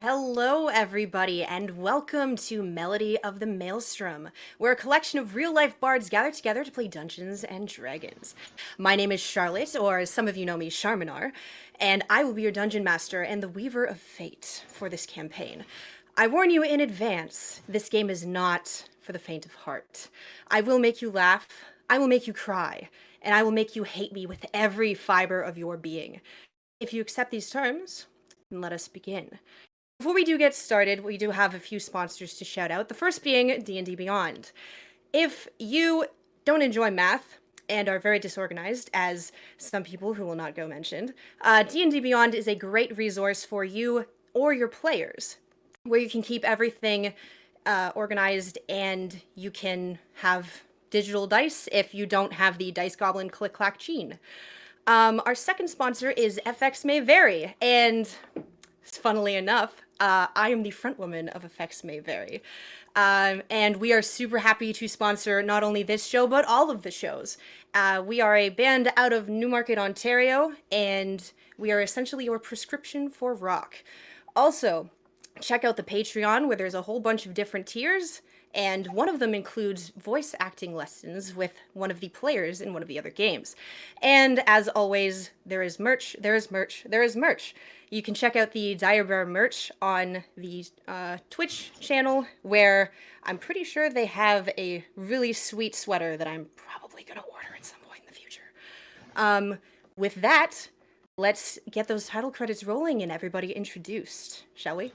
Hello, everybody, and welcome to Melody of the Maelstrom, where a collection of real-life bards gather together to play Dungeons and Dragons. My name is Charlotte, or as some of you know me, Charminar, and I will be your Dungeon Master and the Weaver of Fate for this campaign. I warn you in advance, this game is not for the faint of heart. I will make you laugh, I will make you cry, and I will make you hate me with every fiber of your being. If you accept these terms, then let us begin. Before we do get started, we do have a few sponsors to shout out. The first being D&D Beyond. If you don't enjoy math and are very disorganized, as some people who will not go mentioned, D&D Beyond is a great resource for you or your players, where you can keep everything organized and you can have digital dice if you don't have the Dice Goblin Click Clack gene. Our second sponsor is FX May Vary, and funnily enough, I am the frontwoman of Effects May Vary. And we are super happy to sponsor not only this show, but all of the shows. We are a band out of Newmarket, Ontario, and we are essentially your prescription for rock. Also, check out the Patreon, where there's a whole bunch of different tiers, and one of them includes voice acting lessons with one of the players in one of the other games. And as always, there is merch, there is merch, there is merch. You can check out the Dire Bear merch on the Twitch channel, where I'm pretty sure they have a really sweet sweater that I'm probably going to order at some point in the future. With that, let's get those title credits rolling and everybody introduced, shall we?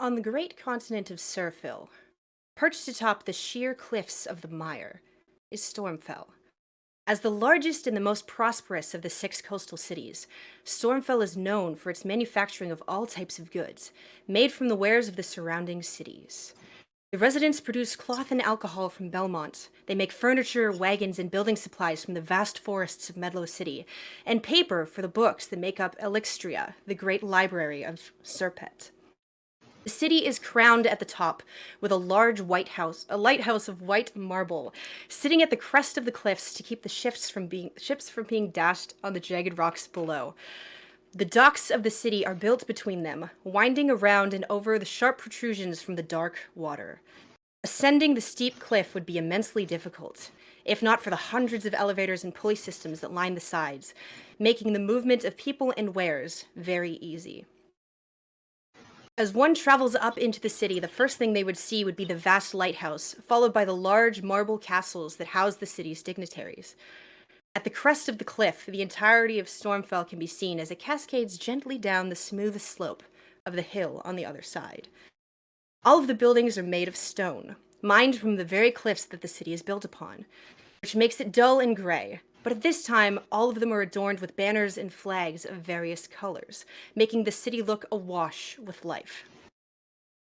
On the great continent of Surfil, perched atop the sheer cliffs of the Mire, is Stormfell. As the largest and the most prosperous of the 6 coastal cities, Stormfell is known for its manufacturing of all types of goods, made from the wares of the surrounding cities. The residents produce cloth and alcohol from Belmont. They make furniture, wagons, and building supplies from the vast forests of Medlow City, and paper for the books that make up Elixtria, the great library of Serpent. The city is crowned at the top with a large white house, a lighthouse of white marble, sitting at the crest of the cliffs to keep the ships from being dashed on the jagged rocks below. The docks of the city are built between them, winding around and over the sharp protrusions from the dark water. Ascending the steep cliff would be immensely difficult, if not for the hundreds of elevators and pulley systems that line the sides, making the movement of people and wares very easy. As one travels up into the city, the first thing they would see would be the vast lighthouse, followed by the large marble castles that house the city's dignitaries. At the crest of the cliff, the entirety of Stormfell can be seen as it cascades gently down the smooth slope of the hill on the other side. All of the buildings are made of stone, mined from the very cliffs that the city is built upon, which makes it dull and gray. But at this time, all of them are adorned with banners and flags of various colors, making the city look awash with life.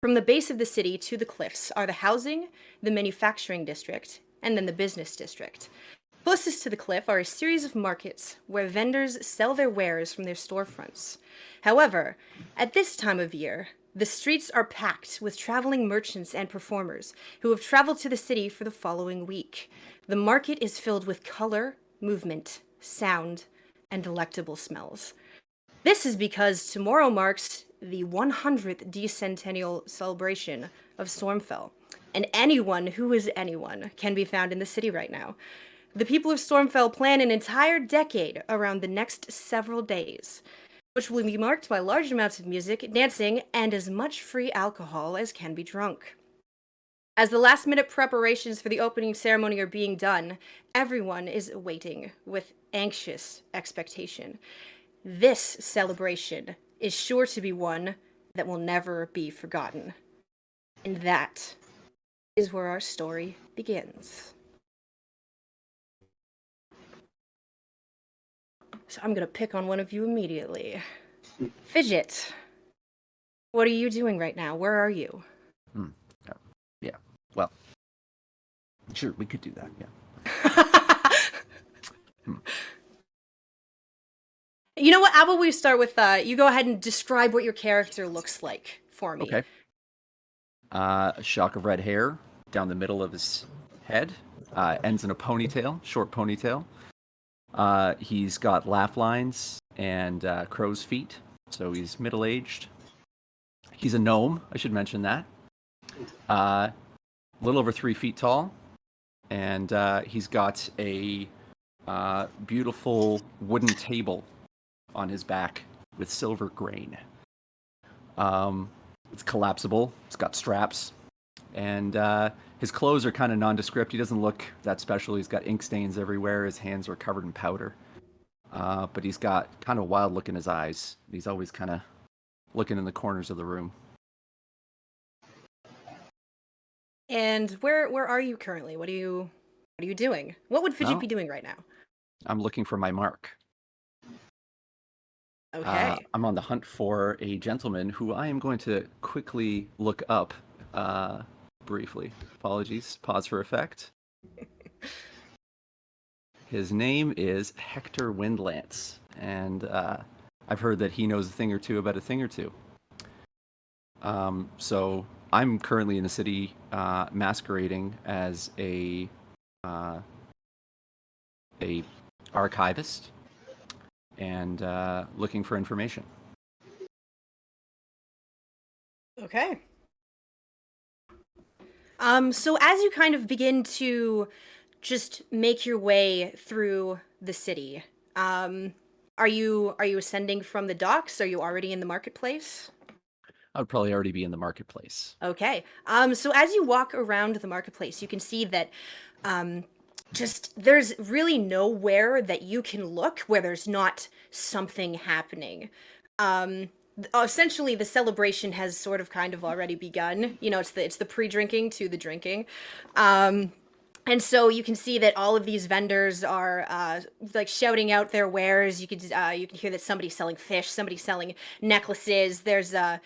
From the base of the city to the cliffs are the housing, the manufacturing district, and then the business district. Closest to the cliff are a series of markets where vendors sell their wares from their storefronts. However, at this time of year, the streets are packed with traveling merchants and performers who have traveled to the city for the following week. The market is filled with color, movement, sound, and delectable smells. This is because tomorrow marks the 100th decentennial celebration of Stormfell, and anyone who is anyone can be found in the city right now. The people of Stormfell plan an entire decade around the next several days, which will be marked by large amounts of music, dancing, and as much free alcohol as can be drunk. As the last minute preparations for the opening ceremony are being done, everyone is waiting with anxious expectation. This celebration is sure to be one that will never be forgotten. And that is where our story begins. So I'm gonna pick on one of you immediately. Fidget, what are you doing right now? Where are you? Yeah. Well, sure, we could do that. Yeah. You know what? How about we start with you go ahead and describe what your character looks like for me. Okay. A shock of red hair down the middle of his head, ends in a ponytail, short ponytail. He's got laugh lines and crow's feet, so he's middle-aged. He's a gnome, I should mention that. A little over 3 feet tall, and he's got a beautiful wooden table on his back with silver grain. It's collapsible. It's got straps, and his clothes are kind of nondescript. He doesn't look that special. He's got ink stains everywhere. His hands are covered in powder, but he's got kind of a wild look in his eyes. He's always kind of looking in the corners of the room. And where are you currently? What are you doing? What would Fidget be doing right now? I'm looking for my mark. Okay. I'm on the hunt for a gentleman who I am going to quickly look up briefly. Apologies. Pause for effect. His name is Hector Windlance, and I've heard that he knows a thing or two about a thing or two. So I'm currently in the city masquerading as a archivist and looking for information. Okay. So as you kind of begin to just make your way through the city, are you ascending from the docks? Are you already in the marketplace? I would probably already be in the marketplace. Okay. So as you walk around the marketplace, you can see that just there's really nowhere that you can look where there's not something happening. Essentially the celebration has sort of kind of already begun. You know, it's the pre-drinking to the drinking. And so you can see that all of these vendors are like shouting out their wares. You can hear that somebody's selling fish, somebody's selling necklaces. There's a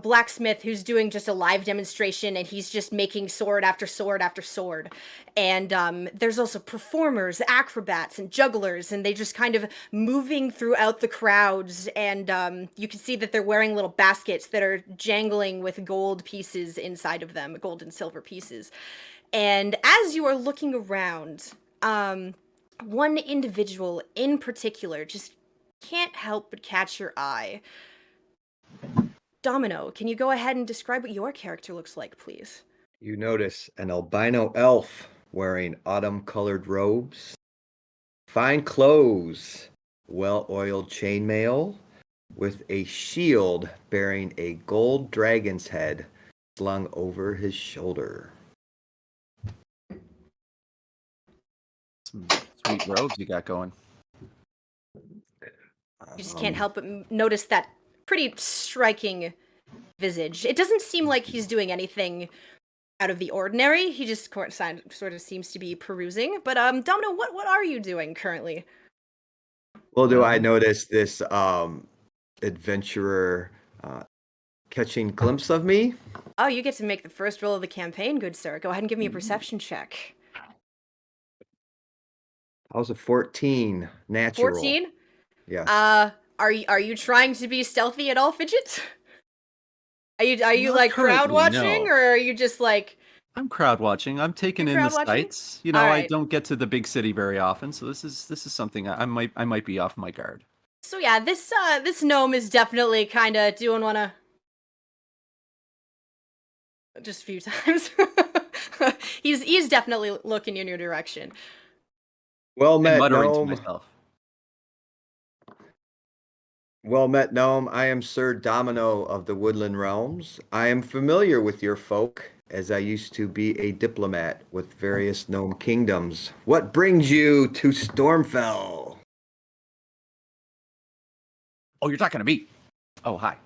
blacksmith who's doing just a live demonstration, and he's just making sword after sword after sword. And there's also performers, acrobats, and jugglers, and they just kind of moving throughout the crowds. And you can see that they're wearing little baskets that are jangling with gold pieces inside of them, gold and silver pieces. And as you are looking around, one individual in particular just can't help but catch your eye. Domino, can you go ahead and describe what your character looks like, please? You notice an albino elf wearing autumn-colored robes, fine clothes, well-oiled chainmail, with a shield bearing a gold dragon's head slung over his shoulder. Some sweet robes you got going. You just can't help but notice that pretty striking visage. It doesn't seem like he's doing anything out of the ordinary. He just sort of seems to be perusing. But Domino, what are you doing currently? Well, do I notice this adventurer catching glimpse of me? Oh, you get to make the first roll of the campaign, good sir. Go ahead and give me a perception check. How's a 14 natural? 14? Yes. Are you trying to be stealthy at all, Fidget? Are you Not like crowd currently, watching, no. or are you just like? I'm crowd watching. I'm taking You're in the crowd watching? sights. You know, All I right. don't get to the big city very often, so this is something I might be off my guard. So yeah, this gnome is definitely kind of doing just a few times. He's definitely looking in your direction. Well And met, muttering to gnome. myself. Well met, gnome. I am Sir Domino of the Woodland Realms. I am familiar with your folk, as I used to be a diplomat with various gnome kingdoms. What brings you to Stormfell? Oh, you're talking to me. Oh, hi.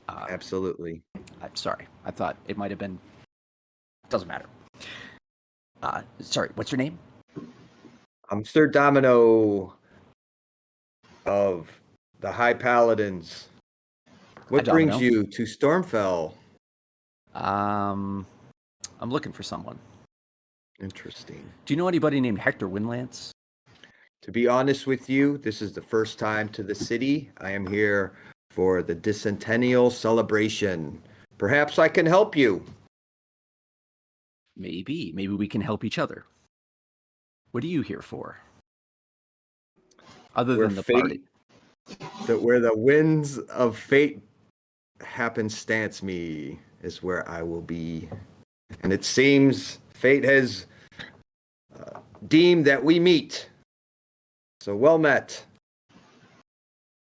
Absolutely. I'm sorry. I thought it might have been. Doesn't matter. Sorry. What's your name? I'm Sir Domino of the High Paladins. What brings Domino. you to Stormfell? I'm looking for someone. Interesting. Do you know anybody named Hector Winlance? To be honest with you, this is the first time to the city. I am here for the Decennial celebration. Perhaps I can help you. Maybe. Maybe we can help each other. What are you here for? Other Where than the party. where the winds of fate happenstance me is where I will be. And it seems fate has deemed that we meet. So well met.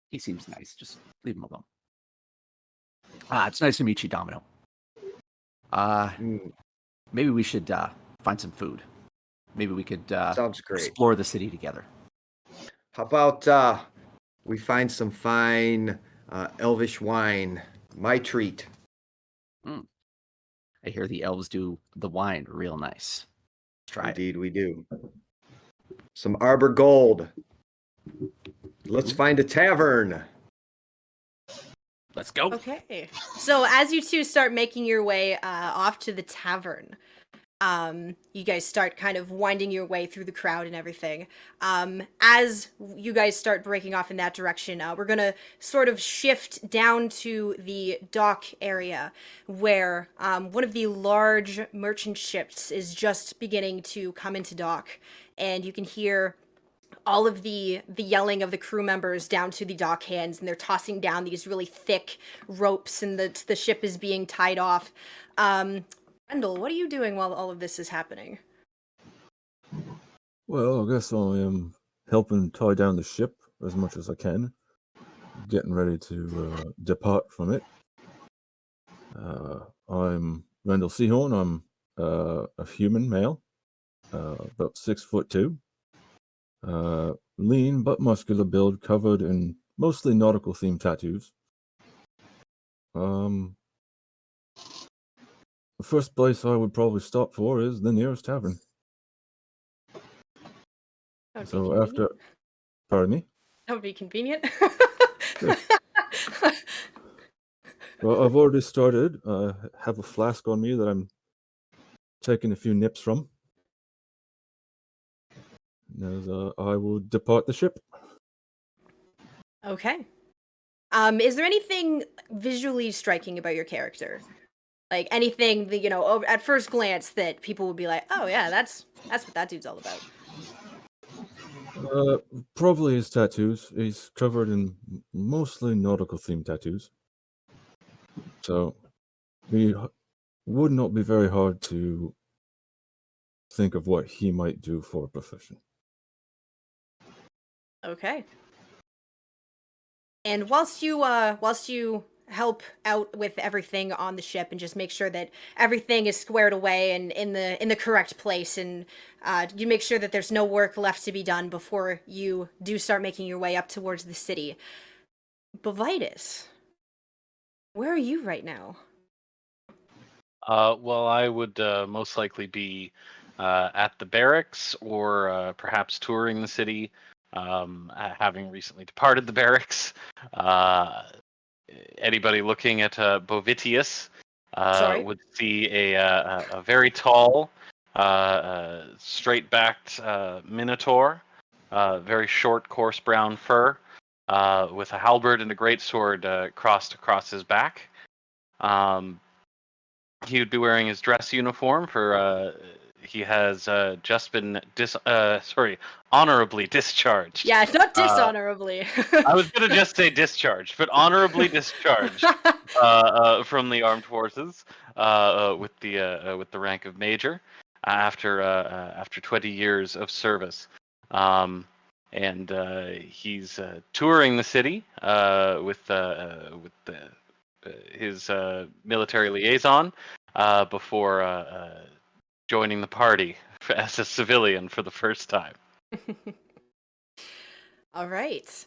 He seems nice. Just leave him alone. It's nice to meet you, Domino. Maybe we should find some food. Maybe we could Sounds great. explore the city together. How about we find some fine elvish wine? My treat. I hear the elves do the wine real nice. Let's try Indeed, we do. Some Arbor Gold. Let's find a tavern. Let's go. Okay. So as you two start making your way off to the tavern, you guys start kind of winding your way through the crowd and everything. As you guys start breaking off in that direction, we're gonna sort of shift down to the dock area where one of the large merchant ships is just beginning to come into dock, and you can hear all of the yelling of the crew members down to the dock hands, and they're tossing down these really thick ropes, and the ship is being tied off. Rendell, what are you doing while all of this is happening? Well, I guess I am helping tie down the ship as much as I can, getting ready to depart from it. I'm Rendell Seahorn. I'm a human male, about 6'2", lean but muscular build, covered in mostly nautical themed tattoos. The first place I would probably stop for is the nearest tavern. So after, pardon me? That would be convenient. Sure. Well, I've already started. I have a flask on me that I'm taking a few nips from. As I will depart the ship. Okay. Is there anything visually striking about your character? Like anything that, at first glance that people would be like, oh yeah, that's what that dude's all about. Probably his tattoos. He's covered in mostly nautical themed tattoos. So he would not be very hard to think of what he might do for a profession. Okay. And whilst you help out with everything on the ship and just make sure that everything is squared away and in the correct place, and you make sure that there's no work left to be done before you do start making your way up towards the city. Bovitus, where are you right now? Well, I would most likely be at the barracks, or perhaps touring the city, having recently departed the barracks. Anybody looking at Bovitius would see a very tall, straight-backed minotaur, very short, coarse brown fur, with a halberd and a greatsword crossed across his back. He would be wearing his dress uniform for he has just been honorably discharged. Yeah, not dishonorably. I was gonna just say discharged, but honorably discharged from the armed forces with the rank of major after 20 years of service. And he's touring the city with his military liaison before joining the party as a civilian for the first time. All right.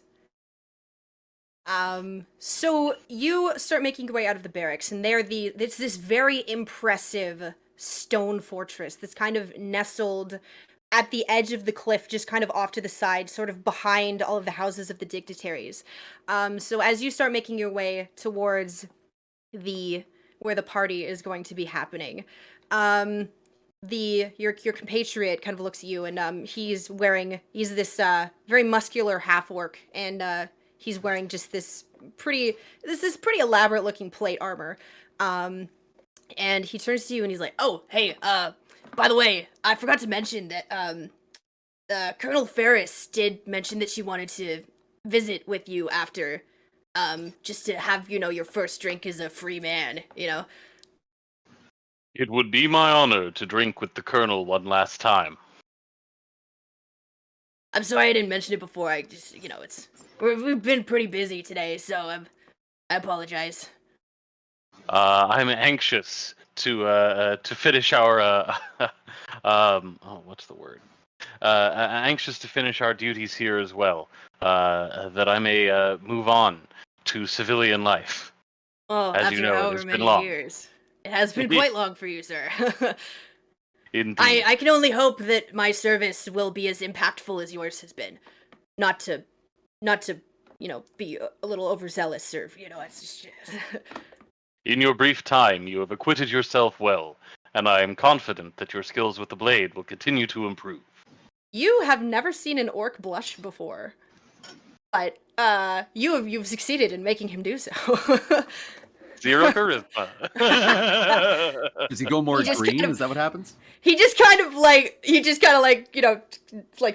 So you start making your way out of the barracks, and it's this very impressive stone fortress that's kind of nestled at the edge of the cliff, just kind of off to the side, sort of behind all of the houses of the dignitaries. So as you start making your way towards where the party is going to be happening, your compatriot kind of looks at you, and he's this very muscular half orc, and he's wearing just this pretty elaborate looking plate armor. And he turns to you and he's like, "Oh, hey, by the way, I forgot to mention that Colonel Ferris did mention that she wanted to visit with you after, just to have, your first drink as a free man, It would be my honor to drink with the Colonel one last time. I'm sorry I didn't mention it before. I just, we've been pretty busy today, so I apologize. I'm anxious to finish our what's the word? Anxious to finish our duties here as well, that I may move on to civilian life. Oh, as after you know, it however has been many long. years. It has been quite long for you, sir. Indeed. I can only hope that my service will be as impactful as yours has been. Not to, be a little overzealous, or, it's just... In your brief time, you have acquitted yourself well, and I am confident that your skills with the blade will continue to improve. You have never seen an orc blush before, but you've succeeded in making him do so. 0 charisma. Does he go more He just green? kind of- Is that what happens? He just kind of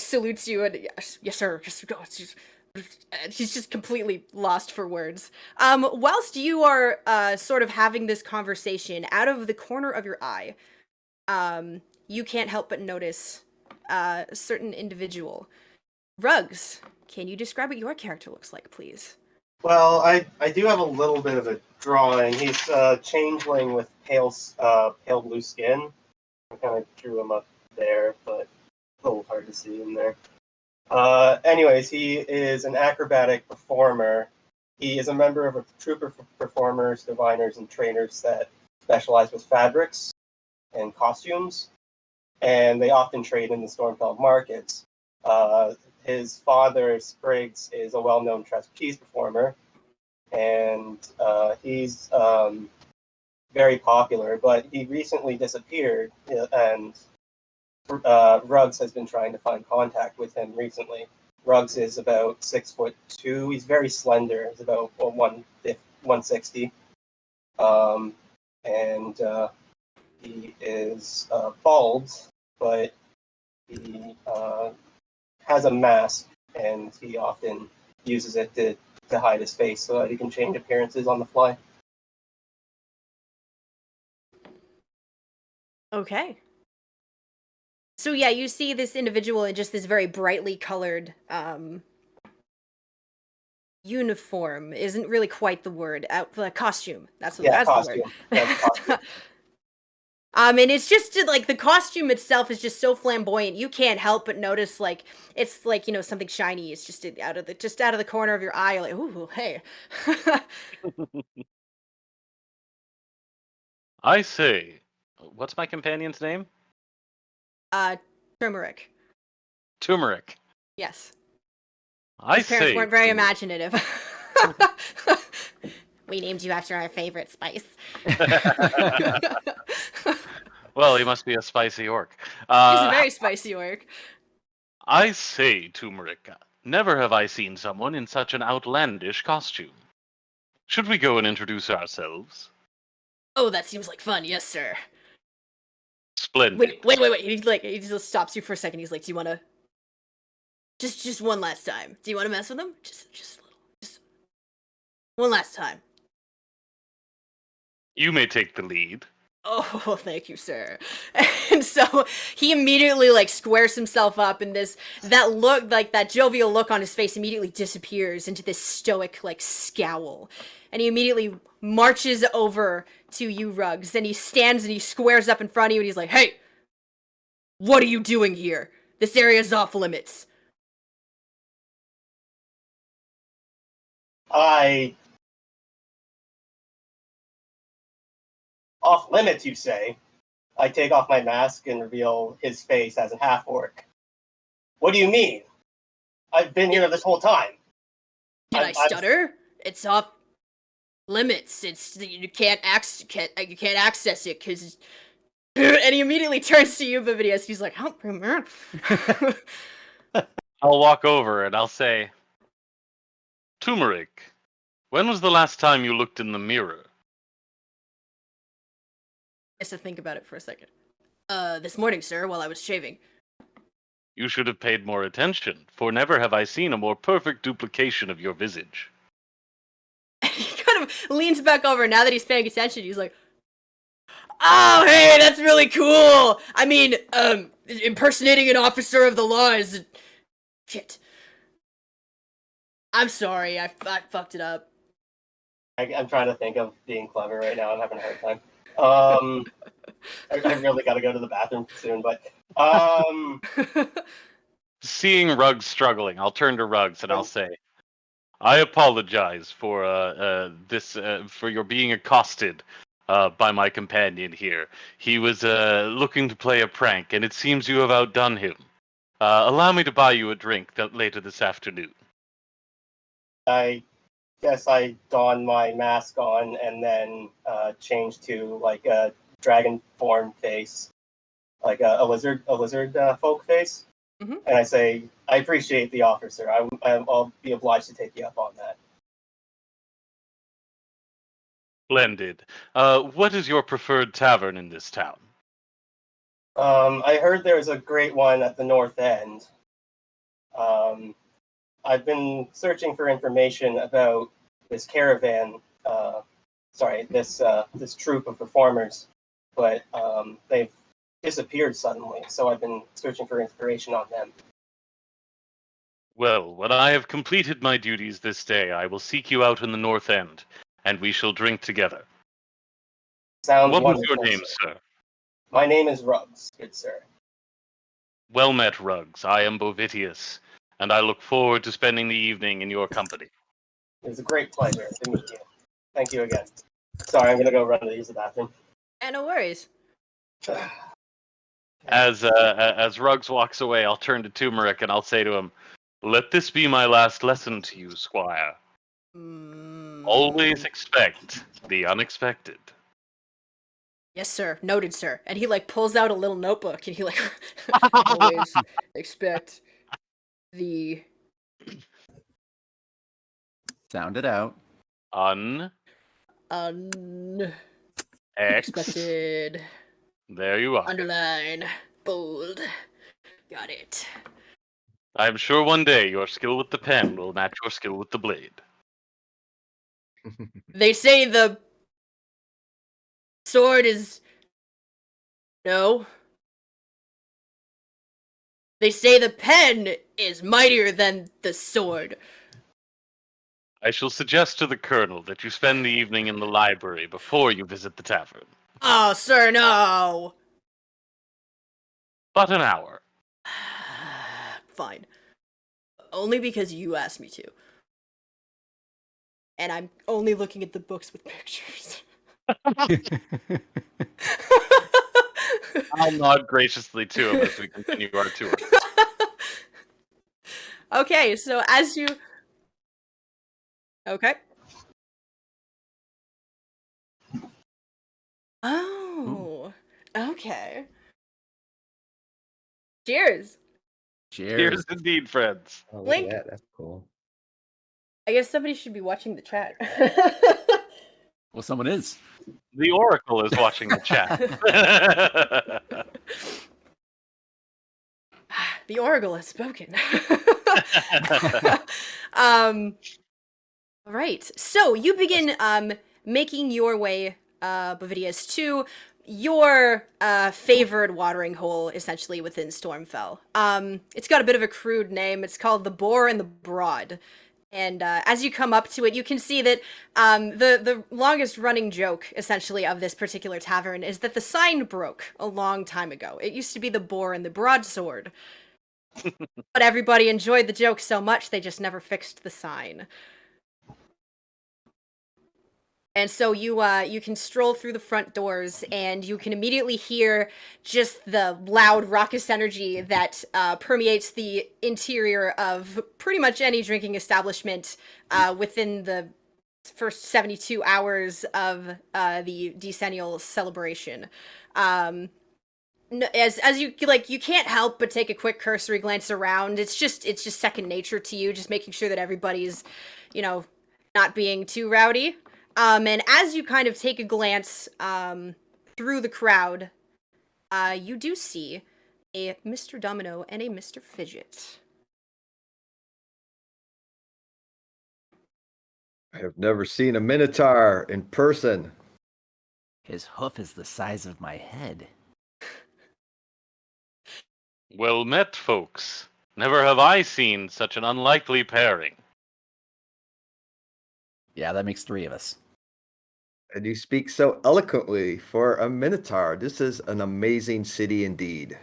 salutes you and yes sir. She's just completely lost for words. Whilst you are sort of having this conversation, out of the corner of your eye, you can't help but notice a certain individual. Rugs, can you describe what your character looks like, please? Well, I do have a little bit of a drawing. He's a changeling with pale blue skin. I kind of drew him up there, but a little hard to see in there. Anyways, he is an acrobatic performer. He is a member of a troupe of performers, diviners, and trainers that specialize with fabrics and costumes, and they often trade in the Stormfell markets. His father, Spriggs, is a well-known trapeze performer, and he's very popular, but he recently disappeared, and Ruggs has been trying to find contact with him recently. Ruggs is about 6'2". He's very slender. He's about 160. And he is bald, but he has a mask, and he often uses it to hide his face so that he can change appearances on the fly. Okay. So yeah, you see this individual in just this very brightly colored uniform. Isn't really quite the word. Costume. That's Costume. the word. That's costume. And it's just like the costume itself is just so flamboyant. You can't help but notice, like, it's like, something shiny. It's just out of the corner of your eye. You're like, ooh, hey. I say, what's my companion's name? Turmeric. Turmeric. Yes. I His parents say, weren't very imaginative. We named you after our favorite spice. Well, he must be a spicy orc. He's a very spicy orc. I say, Turmeric, never have I seen someone in such an outlandish costume. Should we go and introduce ourselves? Oh, that seems like fun. Yes, sir. Splendid. Wait. He just stops you for a second. He's like, "Do you want to just one last time? Do you want to mess with him? Just a little, just one last time." You may take the lead. Oh, thank you, sir. And so he immediately like squares himself up, and that look, like that jovial look on his face, immediately disappears into this stoic like scowl, and he immediately marches over to you, Ruggs, and he stands and he squares up in front of you, and he's like, "Hey, what are you doing here? This area's off limits." Off limits, you say? I take off my mask and reveal his face as a half-orc. What do you mean? I've been here this whole time. Did I stutter? It's off limits. You can't access it because. And he immediately turns to you, Vividius. He's like, "Help me, man." I'll walk over and I'll say, Turmeric, when was the last time you looked in the mirror? Has to think about it for a second. This morning, sir, while I was shaving. You should have paid more attention, for never have I seen a more perfect duplication of your visage. He kind of leans back over. Now that he's paying attention, he's like, "Oh, hey, that's really cool. I mean, impersonating an officer of the law is shit. I'm sorry, I fucked it up." I'm trying to think of being clever right now. I'm having a hard time. I really got to go to the bathroom soon, but Seeing Ruggs struggling, I'll turn to Ruggs and I'll say, I apologize for for your being accosted by my companion here. He was looking to play a prank, and it seems you have outdone him. Allow me to buy you a drink later this afternoon. I guess I don my mask on and then change to like a dragon form face, like a lizard folk face. Mhm. And I say, "I appreciate the offer, sir. I'll be obliged to take you up on that." Splendid. What is your preferred tavern in this town? I heard there's a great one at the north end. I've been searching for information about this caravan. This troupe of performers, but they've disappeared suddenly. So I've been searching for inspiration on them. Well, when I have completed my duties this day, I will seek you out in the north end, and we shall drink together. Sounds What was wonderful, your name, sir. sir? My name is Ruggs, good sir. Well met, Ruggs. I am Bovitius, and I look forward to spending the evening in your company. It was a great pleasure to meet you. Thank you again. Sorry, I'm gonna go run to use the bathroom. Yeah, no worries. As Ruggs walks away, I'll turn to Turmeric and I'll say to him, "Let this be my last lesson to you, Squire. Always expect the unexpected." Yes, sir. Noted, sir. And he like pulls out a little notebook and he like always expect the Sound it out. unexpected. There you are. Underline. Bold. Got it. I'm sure one day your skill with the pen will match your skill with the blade. They say the sword is... No. They say the pen is mightier than the sword. I shall suggest to the Colonel that you spend the evening in the library before you visit the tavern. Oh, sir, no. But an hour. Fine. Only because you asked me to. And I'm only looking at the books with pictures. I'll nod graciously to him as we continue our tour. Okay, so as you... Okay. Oh, okay. Cheers. Cheers indeed, friends. Oh, look Link. at that. That's cool. I guess somebody should be watching the chat. Well, someone is. The Oracle is watching the chat. The oracle has spoken. All right. So you begin making your way, Bovidius, to your favored watering hole, essentially within Stormfell. It's got a bit of a crude name. It's called the Boar and the Broad. And as you come up to it, you can see that the longest running joke, essentially, of this particular tavern is that the sign broke a long time ago. It used to be the Boar and the Broadsword. But everybody enjoyed the joke so much, they just never fixed the sign. And so you can stroll through the front doors, and you can immediately hear just the loud, raucous energy that permeates the interior of pretty much any drinking establishment within the first 72 hours of the decennial celebration. As you you can't help but take a quick cursory glance around. It's just second nature to you, just making sure that everybody's, not being too rowdy. And as you kind of take a glance through the crowd, you do see a Mr. Domino and a Mr. Fidget. I have never seen a Minotaur in person. His hoof is the size of my head. Well met, folks. Never have I seen such an unlikely pairing. Yeah, that makes 3 of us. And you speak so eloquently for a Minotaur. This is an amazing city indeed.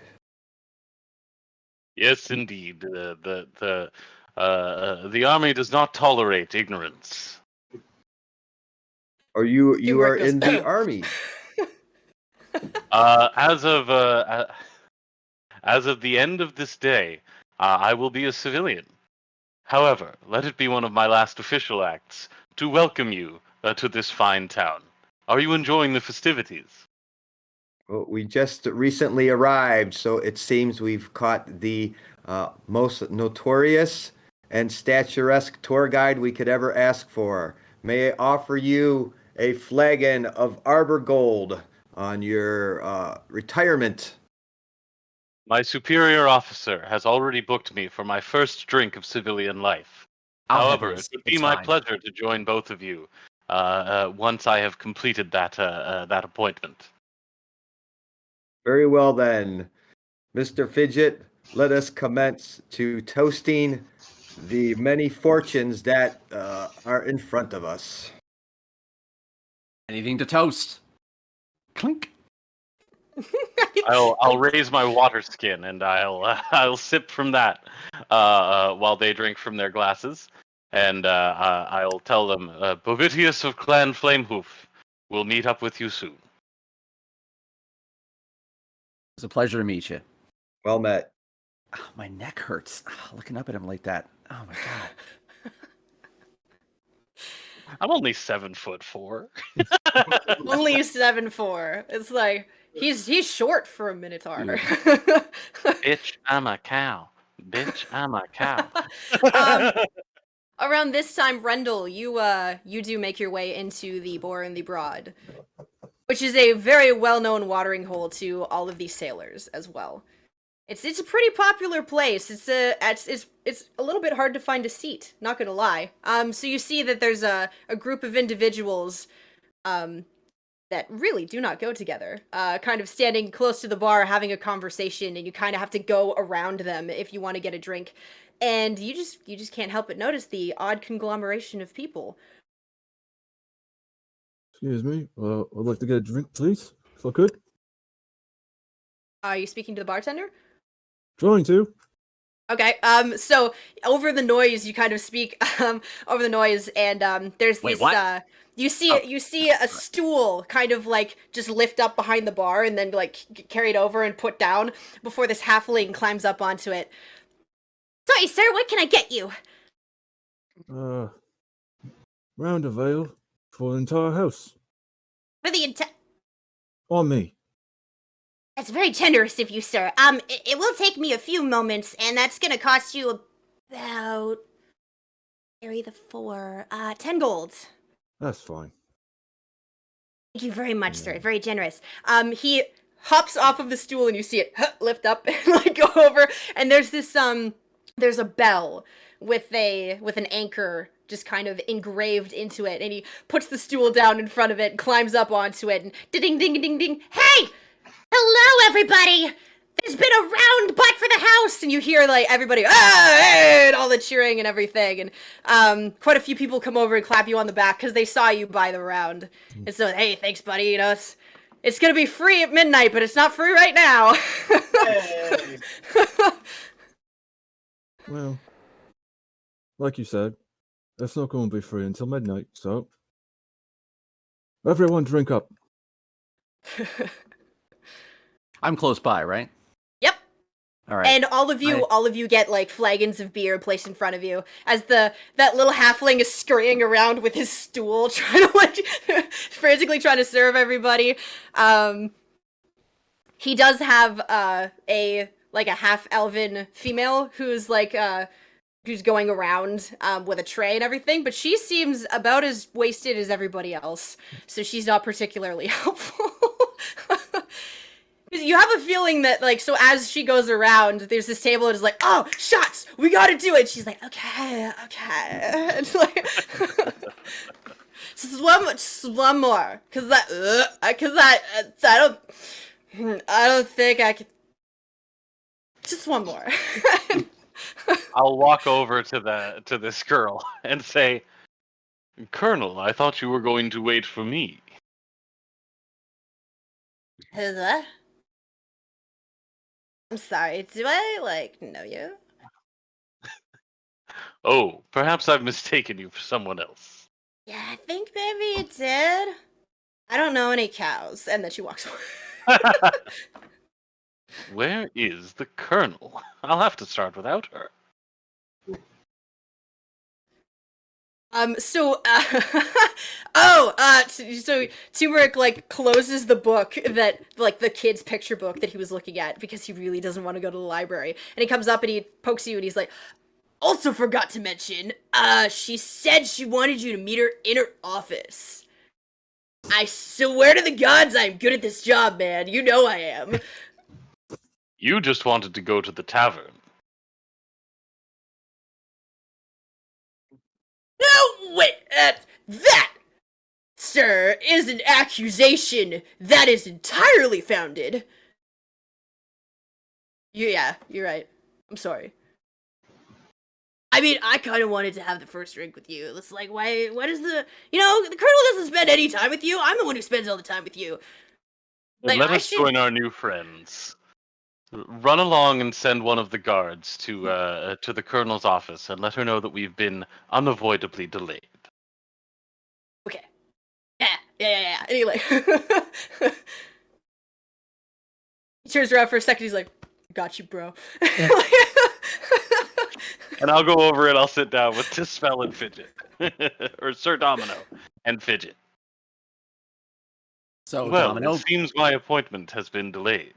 Yes, indeed. The army does not tolerate ignorance. Or you Humor are goes, in the army. As of the end of this day, I will be a civilian. However, let it be one of my last official acts to welcome you to this fine town. Are you enjoying the festivities? Well, we just recently arrived, so it seems we've caught the most notorious and statuesque tour guide we could ever ask for. May I offer you a flagon of Arbor Gold on your retirement? My superior officer has already booked me for my first drink of civilian life. However, it would be my pleasure to join both of you once I have completed that appointment. Very well then, Mr. Fidget, let us commence to toasting the many fortunes that are in front of us. Anything to toast. Clink. I'll raise my water skin and I'll sip from that while they drink from their glasses, and I'll tell them, Bovitius of Clan Flamehoof will meet up with you soon. It's a pleasure to meet you. Well met. Oh, my neck hurts. Looking up at him like that. Oh my god. I'm only 7'4". Only 7'4". It's like he's short for a Minotaur. Bitch, I'm a cow. Bitch, I'm a cow. Around this time, Rendell, you do make your way into the Boar and the Broad, which is a very well-known watering hole to all of these sailors as well. It's a pretty popular place. It's a little bit hard to find a seat, not gonna lie. So you see that there's a group of individuals that really do not go together, kind of standing close to the bar having a conversation, and you kind of have to go around them if you want to get a drink. And you just can't help but notice the odd conglomeration of people. Excuse me. I'd like to get a drink, please, if I could. Are you speaking to the bartender? Trying to. Okay, so over the noise, you kind of speak over the noise, and there's Wait, this what? you see a stool kind of like just lift up behind the bar and then like carried over and put down before this halfling climbs up onto it. Sorry, sir, what can I get you? Round of ale for the entire house. For the entire... On me. That's very generous of you, sir. It will take me a few moments, and that's gonna cost you about... Carry the 4. 10 gold. That's fine. Thank you very much, sir. Very generous. He hops off of the stool, and you see it lift up and like go over. And there's this there's a bell with an anchor just kind of engraved into it, and he puts the stool down in front of it and climbs up onto it, and ding ding ding ding. Hey, hello everybody. There's been a round butt for the house, and you hear like everybody hey, and all the cheering and everything, and quite a few people come over and clap you on the back because they saw you buy the round, and so hey, thanks, buddy. You know, it's gonna be free at midnight, but it's not free right now. Hey. Well, like you said, it's not going to be free until midnight, so everyone drink up. I'm close by, right? Yep. All right. And all of you get like flagons of beer placed in front of you as that little halfling is scurrying around with his stool, trying to like frantically trying to serve everybody. He does have a half elven female who's who's going around with a tray and everything, but she seems about as wasted as everybody else, so she's not particularly helpful. You have a feeling that, like, so as she goes around, there's this table and it's like, oh, shots, we gotta do it. She's like, okay. And like, one more, I don't think I could. Just one more. I'll walk over to this girl and say, Colonel, I thought you were going to wait for me. Who's that? I'm sorry, do I, know you? Oh, perhaps I've mistaken you for someone else. Yeah, I think maybe you did. I don't know any cows. And then she walks away. Where is the Colonel? I'll have to start without her. So Turmeric, closes the book that, the kid's picture book that he was looking at because he really doesn't want to go to the library. And he comes up and he pokes you and he's like, also forgot to mention, she said she wanted you to meet her in her office. I swear to the gods I'm good at this job, man. You know I am. You just wanted to go to the tavern. No, wait, that, sir, is an accusation that is entirely founded. Yeah, you're right. I'm sorry. I mean, I kind of wanted to have the first drink with you. It's like, what is the Colonel doesn't spend any time with you. I'm the one who spends all the time with you. Let us join our new friends. Run along and send one of the guards to the Colonel's office and let her know that we've been unavoidably delayed. Okay. Yeah. Anyway. He turns around for a second, he's like, got you, bro. And I'll go over and I'll sit down with Dispel and Fidget. Or Sir Domino and Fidget. So, well, Domino, it seems my appointment has been delayed.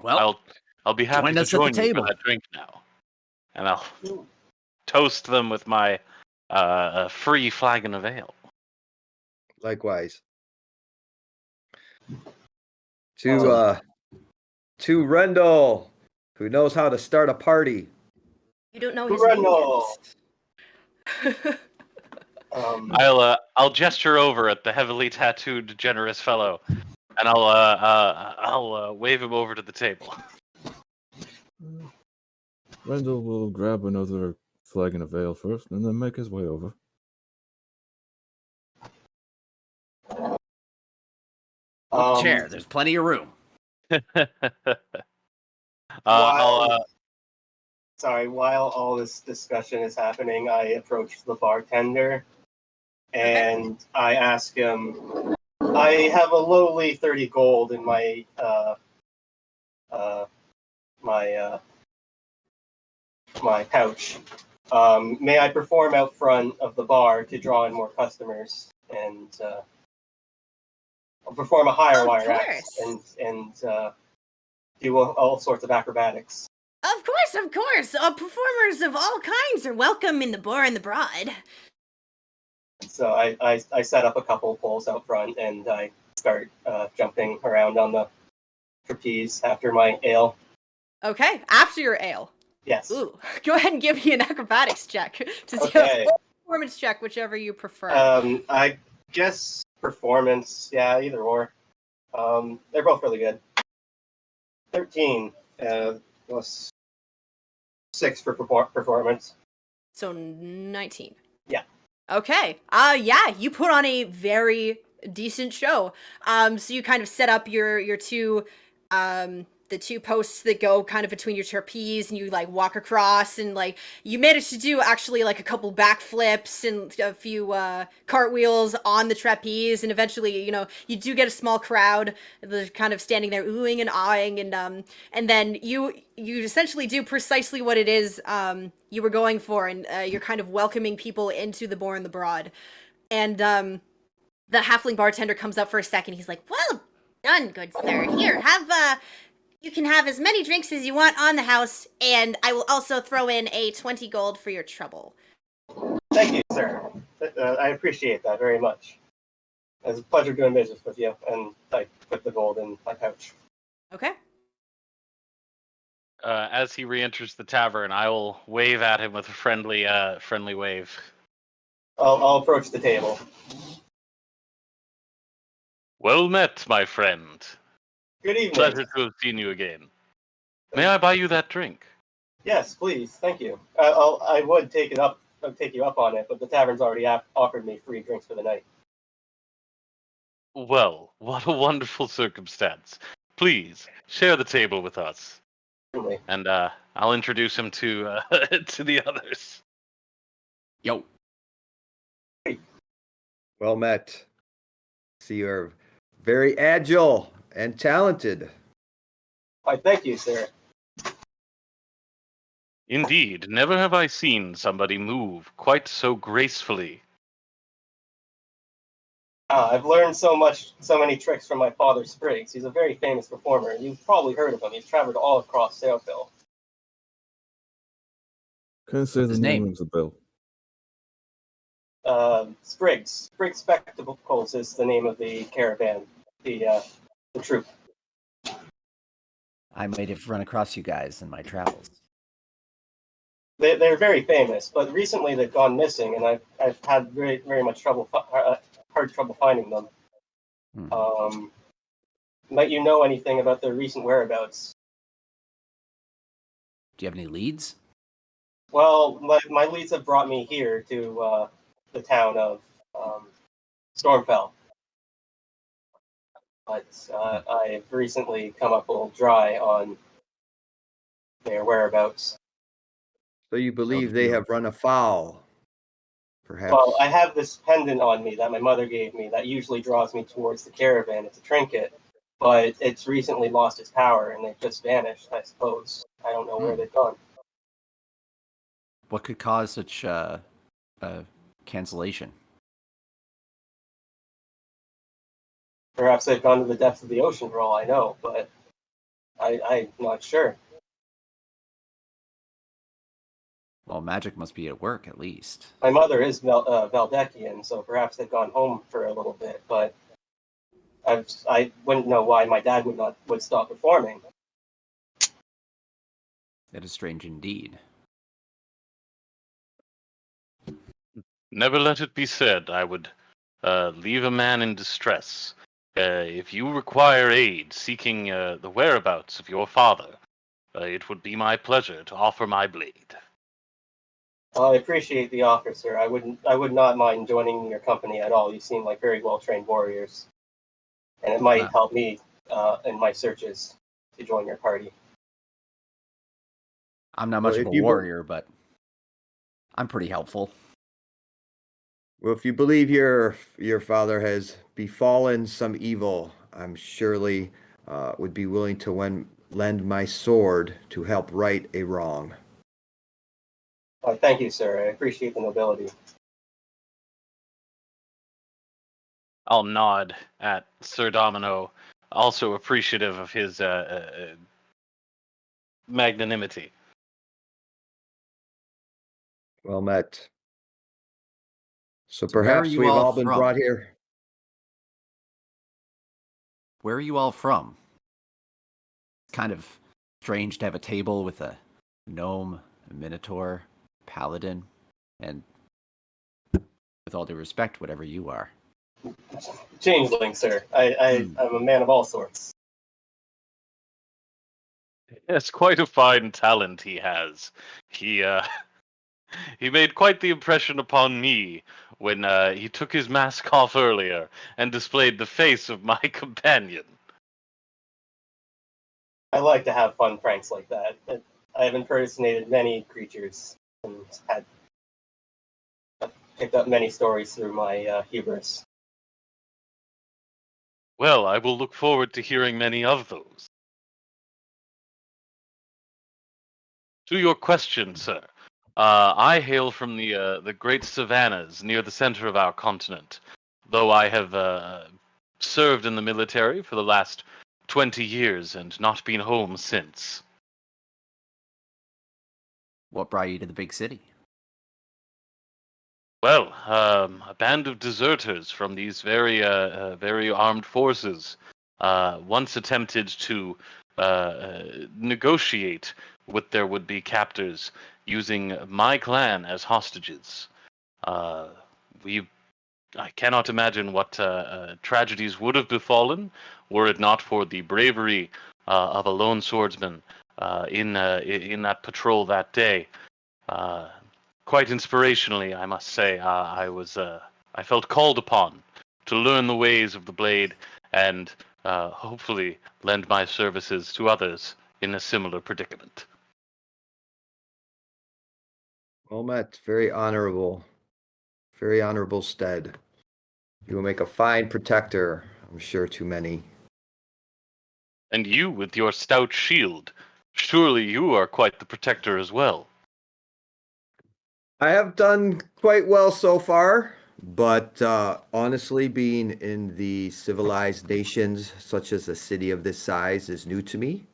well, I'll be happy join to us at the join you table. for that drink now. And I'll toast them with my free flagon of ale. Likewise. To Rendell, who knows how to start a party. You don't know his Rendell. name yet. I'll gesture over at the heavily tattooed, generous fellow, and I'll wave him over to the table. Rendell will grab another flagon of ale first, and then make his way over. Chair. There's plenty of room. While all this discussion is happening, I approach the bartender and I ask him, I have a lowly 30 gold in my my pouch. May I perform out front of the bar to draw in more customers and I'll perform a higher wire act and do all sorts of acrobatics. Of course. Performers of all kinds are welcome in the Bar and the Broad. So I set up a couple poles out front and I start jumping around on the trapeze after my ale. Okay, after your ale. Yes. Ooh, go ahead and give me an acrobatics check to see Okay. or performance check, whichever you prefer. I guess performance, yeah, either or. They're both really good. 13 plus 6 for performance. So 19. Yeah. Okay. Yeah, you put on a very decent show. So you kind of set up your two the two posts that go kind of between your trapeze, and you like walk across, and like you managed to do actually like a couple backflips and a few cartwheels on the trapeze, and eventually, you do get a small crowd that's kind of standing there oohing and awing, and then you essentially do precisely what it is you were going for, and you're kind of welcoming people into the Boar and the Broad. And the halfling bartender comes up for a second. He's like, "Well done, good sir. Here, you can have as many drinks as you want on the house, and I will also throw in a 20 gold for your trouble." Thank you, sir. I appreciate that very much. It's a pleasure doing business with you, and I put the gold in my pouch. Okay. As he re-enters the tavern, I will wave at him with a friendly wave. I'll approach the table. Well met, my friend. Good evening. Pleasure to have seen you again. May I buy you that drink? Yes, please. Thank you. I would take you up on it, but the tavern's already offered me free drinks for the night. Well, what a wonderful circumstance. Please, share the table with us. Certainly. And I'll introduce him to to the others. Yo. Well met. See, you're very agile and talented. Why, thank you, sir. Indeed, never have I seen somebody move quite so gracefully. I've learned so many tricks from my father, Spriggs. He's a very famous performer. You've probably heard of him. He's traveled all across Sailfill. Can't say What's the his name name? rings a bell. Spriggs. Spriggs Spectacles is the name of the caravan, the troop. I might have run across you guys in my travels. They're very famous, but recently they've gone missing, and I've had very very much hard trouble finding them. Might you know anything about their recent whereabouts? Do you have any leads? Well, my leads have brought me here to the town of Stormfell. But I've recently come up a little dry on their whereabouts. So you believe they have run afoul? Perhaps. Well, I have this pendant on me that my mother gave me that usually draws me towards the caravan. It's a trinket, but it's recently lost its power and they've just vanished, I suppose. I don't know where they've gone. What could cause such cancellation? Perhaps they've gone to the depths of the ocean for all I know, but I'm not sure. Well, magic must be at work, at least. My mother is Valdekian, so perhaps they've gone home for a little bit, but I wouldn't know why my dad would stop performing. That is strange indeed. Never let it be said I would leave a man in distress. If you require aid seeking the whereabouts of your father, it would be my pleasure to offer my blade. I appreciate the offer, sir. I would not mind joining your company at all. You seem like very well-trained warriors, and it might help me in my searches to join your party. I'm not much Well, of if a you warrior, but I'm pretty helpful. Well, if you believe your father has befallen some evil, I'm surely would be willing to lend my sword to help right a wrong. Thank you, sir. I appreciate the nobility. I'll nod at Sir Domino, also appreciative of his magnanimity. Well met. So So where are perhaps you we've all all been from? brought here. where are you all from? It's kind of strange to have a table with a gnome, a minotaur, paladin, and with all due respect, whatever you are. Changeling, sir. I'm a man of all sorts. Yes, quite a fine talent he has. He he made quite the impression upon me when he took his mask off earlier and displayed the face of my companion. I like to have fun pranks like that. I have impersonated many creatures and had picked up many stories through my hubris. Well, I will look forward to hearing many of those. To your question, sir, I hail from the great savannas near the center of our continent, though I have served in the military for the last 20 years and not been home since. What brought you to the big city? Well, a band of deserters from these very armed forces once attempted to negotiate with their would-be captors using my clan as hostages. Uh, I cannot imagine what tragedies would have befallen were it not for the bravery of a lone swordsman in that patrol that day. Quite inspirationally, I must say, I felt called upon to learn the ways of the blade and hopefully lend my services to others in a similar predicament. Well met. Very honorable. Very honorable stead. You will make a fine protector, I'm sure, to many. And you, with your stout shield, surely you are quite the protector as well. I have done quite well so far, but honestly, being in the civilized nations, such as a city of this size, is new to me.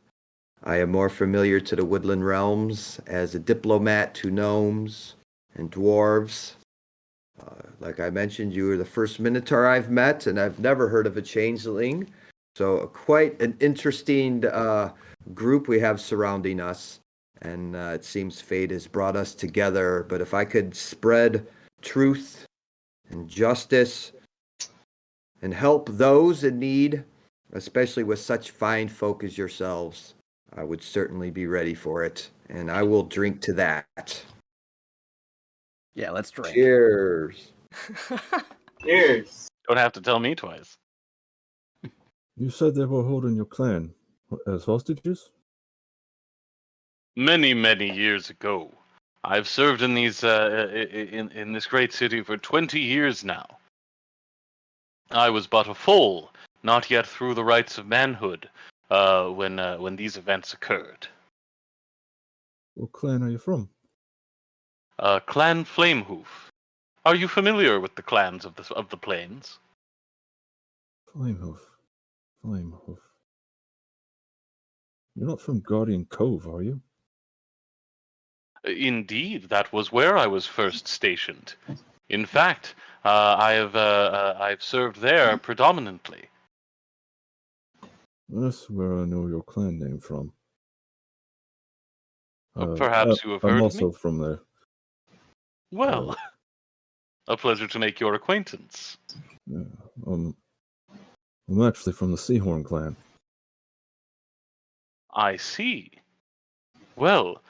I am more familiar to the woodland realms as a diplomat to gnomes and dwarves. Like I mentioned, you were the first Minotaur I've met, and I've never heard of a changeling. So quite an interesting group we have surrounding us. And it seems fate has brought us together. But if I could spread truth and justice and help those in need, especially with such fine folk as yourselves, I would certainly be ready for it. And I will drink to that. Yeah, let's drink. Cheers. Cheers. Don't have to tell me twice. You said they were holding your clan as hostages? Many, many years ago. I've served in these in this great city for 20 years now. I was but a foal, not yet through the rites of manhood, when these events occurred. What clan are you from? Clan Flamehoof. Are you familiar with the clans of the plains? Flamehoof. Flamehoof. You're not from Guardian Cove, are you? Indeed, that was where I was first stationed. In fact, I've served there predominantly. That's where I know your clan name from. Perhaps you have heard I'm of also me? from there. Well, a pleasure to make your acquaintance. Yeah, I'm actually from the Seahorn clan. I see. Well,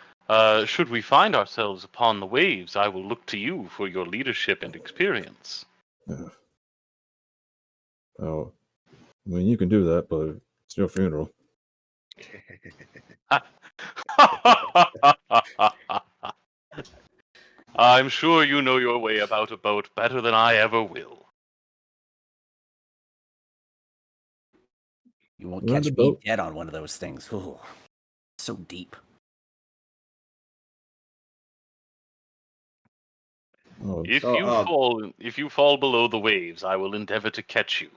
should we find ourselves upon the waves, I will look to you for your leadership and experience. Yeah. Oh, I mean, you can do that, but it's your funeral. I'm sure you know your way about a boat better than I ever will. You won't We're in catch the me boat. dead on one of those things. Ooh, so deep. Oh, If you fall below the waves, I will endeavor to catch you.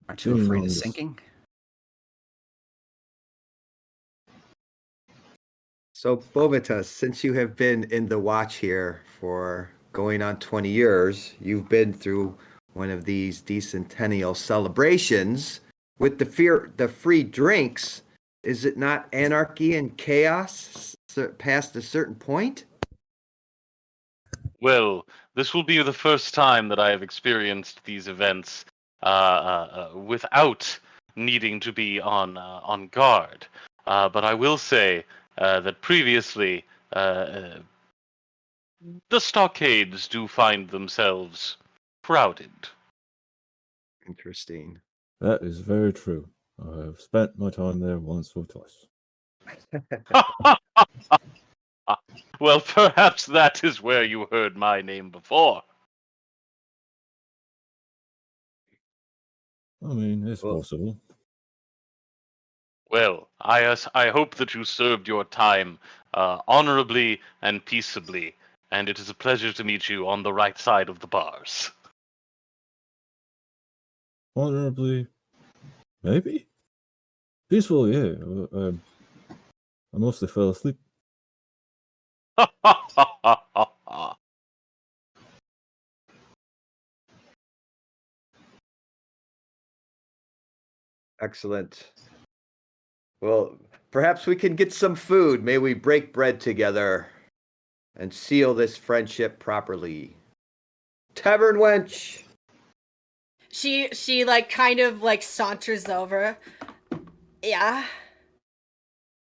Aren't you being afraid on of this- sinking? So, Bovitas, since you have been in the watch here for going on 20 years, you've been through one of these decentennial celebrations with the free drinks, is it not anarchy and chaos past a certain point? Well, this will be the first time that I have experienced these events without needing to be on guard. But I will say that previously, the stockades do find themselves crowded. Interesting. That is very true. I have spent my time there once or twice. Well, perhaps that is where you heard my name before. I mean, it's Well- possible. Well, I hope that you served your time honorably and peaceably, and it is a pleasure to meet you on the right side of the bars. Honorably, maybe? Peaceful, yeah. I mostly fell asleep. Excellent. Well, perhaps we can get some food. May we break bread together and seal this friendship properly. Tavern wench! She like kind of like saunters over. Yeah.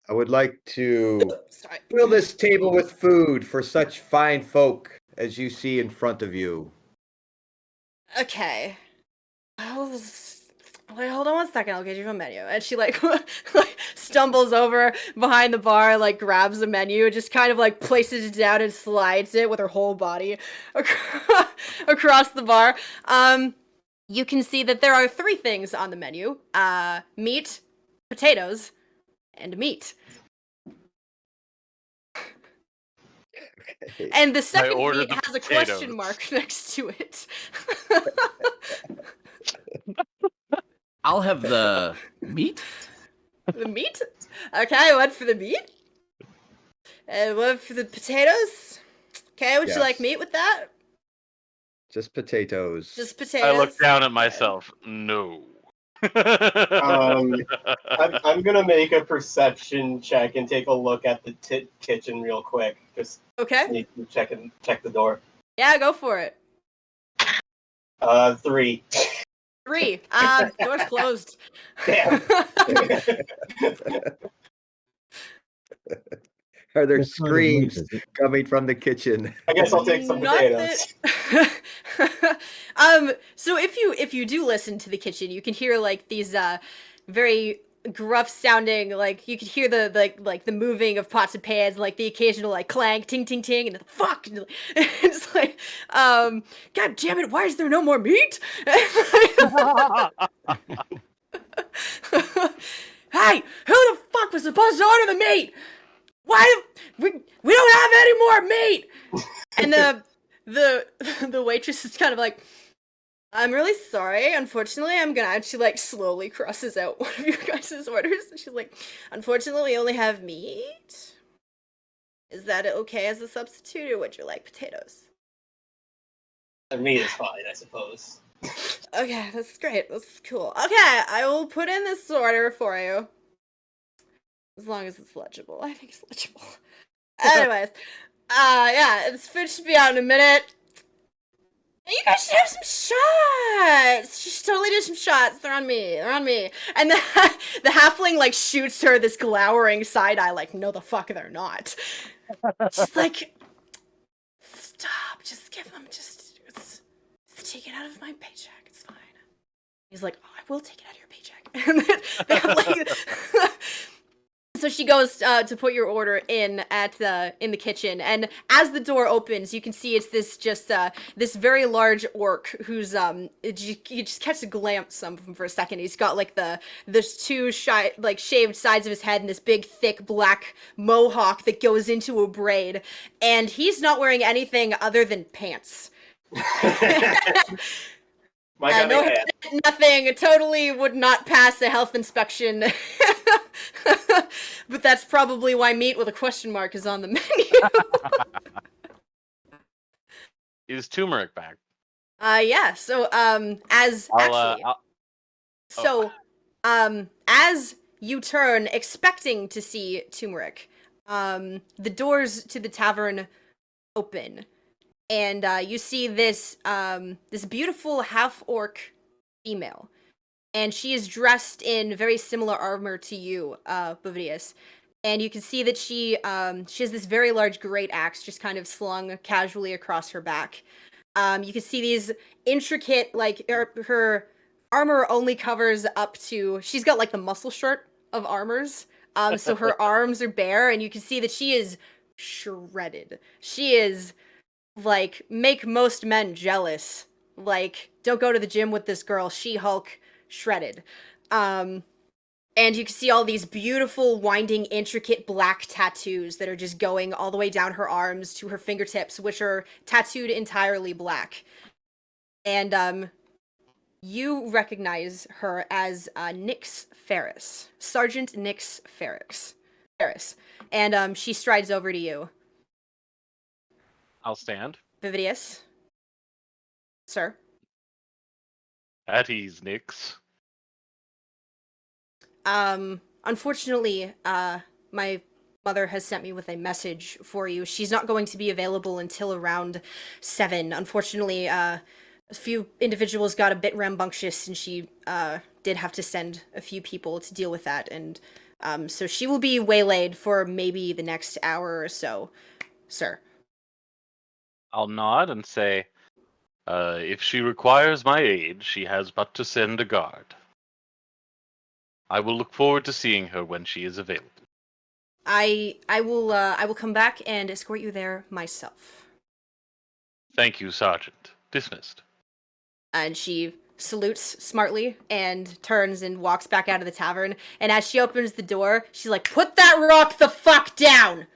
I would like to Sorry. fill this table with food for such fine folk as you see in front of you. Okay. Wait, hold on 1 second. I'll get you a menu. And she like, like stumbles over behind the bar, like grabs a menu, and just kind of like places it down and slides it with her whole body across the bar. You can see that there are 3 things on the menu: meat, potatoes, and meat. And the second ordered meat the has a potatoes. question mark next to it. I'll have the meat. The meat? Okay, one for the meat. And one for the potatoes. Okay, would you like Yes. meat with that? Just potatoes. Just potatoes. I look down at myself. No. I'm gonna make a perception check and take a look at the kitchen real quick. Just Okay. need to check the door. Yeah, go for it. 3. 3. Door's closed. Damn. Are there What kind of meat screams is it? coming from the kitchen? I guess I'll take some Not potatoes. So if you do listen to the kitchen, you can hear like these very gruff sounding, like you could hear the like the moving of pots and pans, like the occasional like clang, ting ting ting, and the fuck, and it's like, god damn it, why is there no more meat? Hey, who the fuck was supposed to order the meat? Why we don't have any more meat? And the waitress is kind of like, I'm really sorry. Unfortunately, I'm gonna. And she like slowly crosses out one of your guys' orders. And she's like, unfortunately, we only have meat. Is that okay as a substitute, or would you like potatoes? Meat is fine, I suppose. Okay, that's great. That's cool. Okay, I will put in this order for you. As long as it's legible. I think it's legible. Anyways, yeah, this food should be out in a minute. You guys should have some shots. You should totally do some shots. They're on me. They're on me. And the halfling like shoots her this glowering side eye, like, no, the fuck, they're not. She's like, stop. Just give them. Just take it out of my paycheck. It's fine. He's like, oh, I will take it out of your paycheck. And then they have like. So she goes to put your order in in the kitchen, and as the door opens, you can see it's this very large orc who's you just catch a glimpse of him for a second. He's got like there's 2 shaved sides of his head and this big thick black mohawk that goes into a braid, and he's not wearing anything other than pants. My God, No, they can't. nothing. Totally would not pass a health inspection. But that's probably why meat with a question mark is on the menu. Is turmeric back? Yeah. So, as I'll, actually, I'll, so, as you turn, expecting to see Turmeric, the doors to the tavern open, and you see this this beautiful half orc female, and she is dressed in very similar armor to you, Bovidius. And you can see that she has this very large great axe just kind of slung casually across her back. You can see these intricate, like her armor only covers up to. She's got like the muscle shirt of armors. So her arms are bare, and you can see that she is shredded. She is like make most men jealous. Like, don't go to the gym with this girl. She-Hulk shredded. And you can see all these beautiful, winding, intricate black tattoos that are just going all the way down her arms to her fingertips, which are tattooed entirely black. And you recognize her as Nyx Ferris, Sergeant Nyx Ferris. And she strides over to you. I'll stand. Vividius, sir. At ease, Nix. Unfortunately, my mother has sent me with a message for you. She's not going to be available until around 7. Unfortunately, a few individuals got a bit rambunctious, and she did have to send a few people to deal with that, and so she will be waylaid for maybe the next hour or so, sir. I'll nod and say, if she requires my aid, she has but to send a guard. I will look forward to seeing her when she is available. I will come back and escort you there myself. Thank you, Sergeant. Dismissed. And she salutes smartly and turns and walks back out of the tavern. And as she opens the door, she's like, "Put that rock the fuck down!"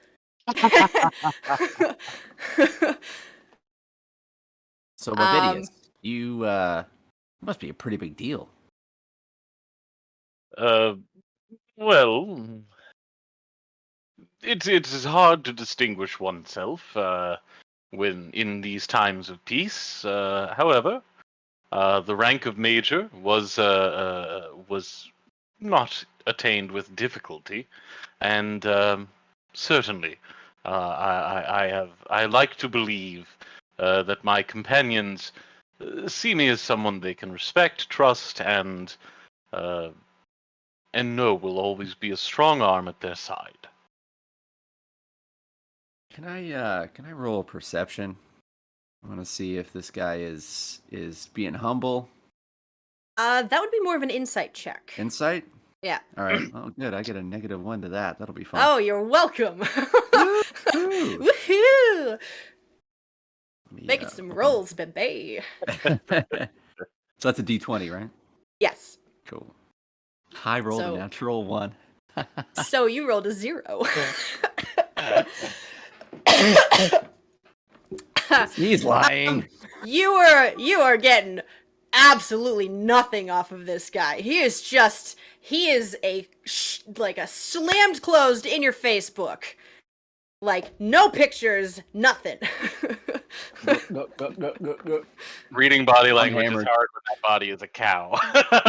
So, Bavidius, you must be a pretty big deal. Well, it is hard to distinguish oneself when in these times of peace. However, the rank of major was not attained with difficulty, and certainly, I like to believe that my companions see me as someone they can respect, trust, and know will always be a strong arm at their side. Can I roll a perception? I want to see if this guy is being humble. That would be more of an insight check. Insight? Yeah. All right. Oh, good. I get a -1 to that. That'll be fun. Oh, you're welcome. Woohoo! Woohoo! Let me, Making some rolls, baby. So that's a D20, right? Yes. Cool. High roll, So- a natural 1. So you rolled a 0. He's lying. You are getting absolutely nothing off of this guy. He is like a slammed closed in your face book. Like, no pictures, nothing. Reading body language is hammered. hard when that body is a cow.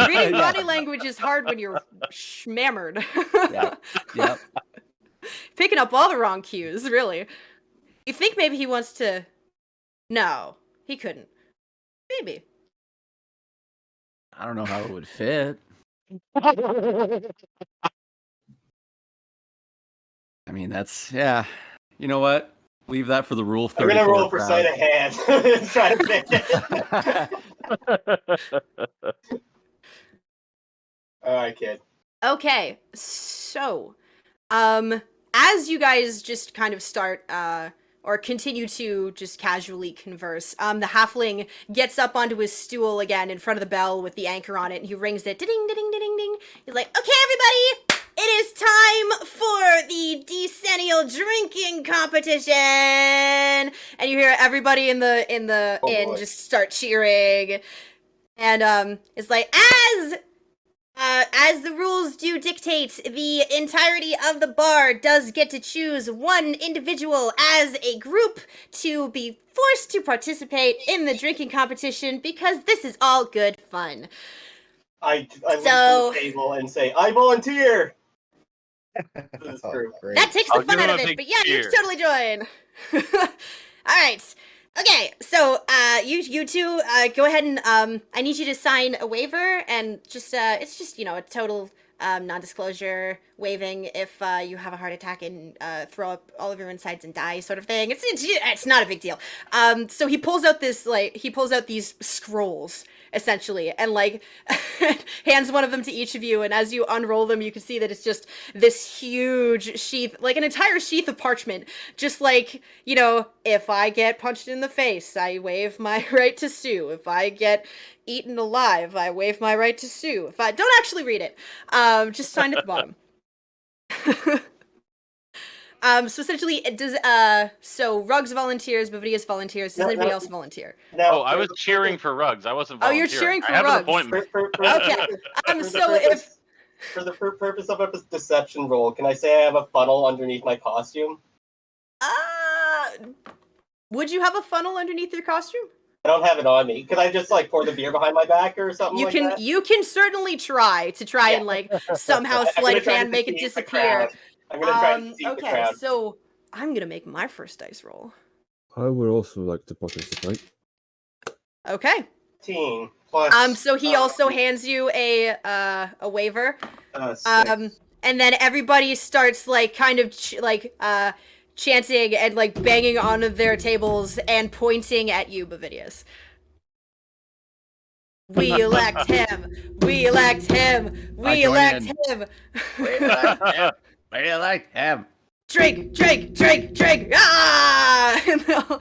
Reading body language is hard when you're schmammered. Yep. Picking up all the wrong cues, really. You think maybe he wants to... No, he couldn't. Maybe. I don't know how it would fit. I mean, that's, yeah. You know what? Leave that for the rule I'm 34 gonna roll for crowd. sleight of hand. Try to fit it. Alright, kid. Okay, so, as you guys just kind of start, or continue to just casually converse, the halfling gets up onto his stool again in front of the bell with the anchor on it, and he rings it, ding, ding, ding, ding, ding. He's like, "Okay, everybody, it is time for the decennial drinking competition!" And you hear everybody in the inn boy. just start cheering. And, it's like, as As the rules do dictate, the entirety of the bar does get to choose one individual as a group to be forced to participate in the drinking competition because this is all good fun. I leave So- the table and say, I volunteer! For this Oh, group. great. That takes I'll the fun give him out of a it, big but yeah, you cheer. should totally join. All right. Okay, so you two go ahead and I need you to sign a waiver, and just it's just a total non-disclosure waiving if you have a heart attack and throw up all of your insides and die, sort of thing. It's not a big deal. So he pulls out these scrolls essentially, and like hands one of them to each of you, and as you unroll them, you can see that it's just this huge sheath, like an entire sheath of parchment, just like, if I get punched in the face, I waive my right to sue. If I get eaten alive, I waive my right to sue. If I don't actually read it, just sign at the bottom. So essentially, it does. So Rugs volunteers, Bavidius volunteers. Does No, anybody no. else volunteer? Now, Oh, I was cheering for Rugs. I wasn't Oh, you're volunteering. cheering for I have Rugs. an appointment. Okay. For the purpose of a deception roll, can I say I have a funnel underneath my costume? Would you have a funnel underneath your costume? I don't have it on me. Could I just like pour the beer behind my back or something like that? You can certainly try and like somehow I'm sleight gonna of try to hand make it deceive the disappear. crowd. I'm gonna try to deceive the Okay, crowd. so I'm gonna make my first dice roll. I would also like to participate. Okay. 15 plus. So he also hands you a waiver. 6. And then everybody starts like kind of chanting and like banging on their tables and pointing at you, Bavidius. We elect him. We elect him. We join elect in. him. I like him. Drink, drink, drink, drink. Ah!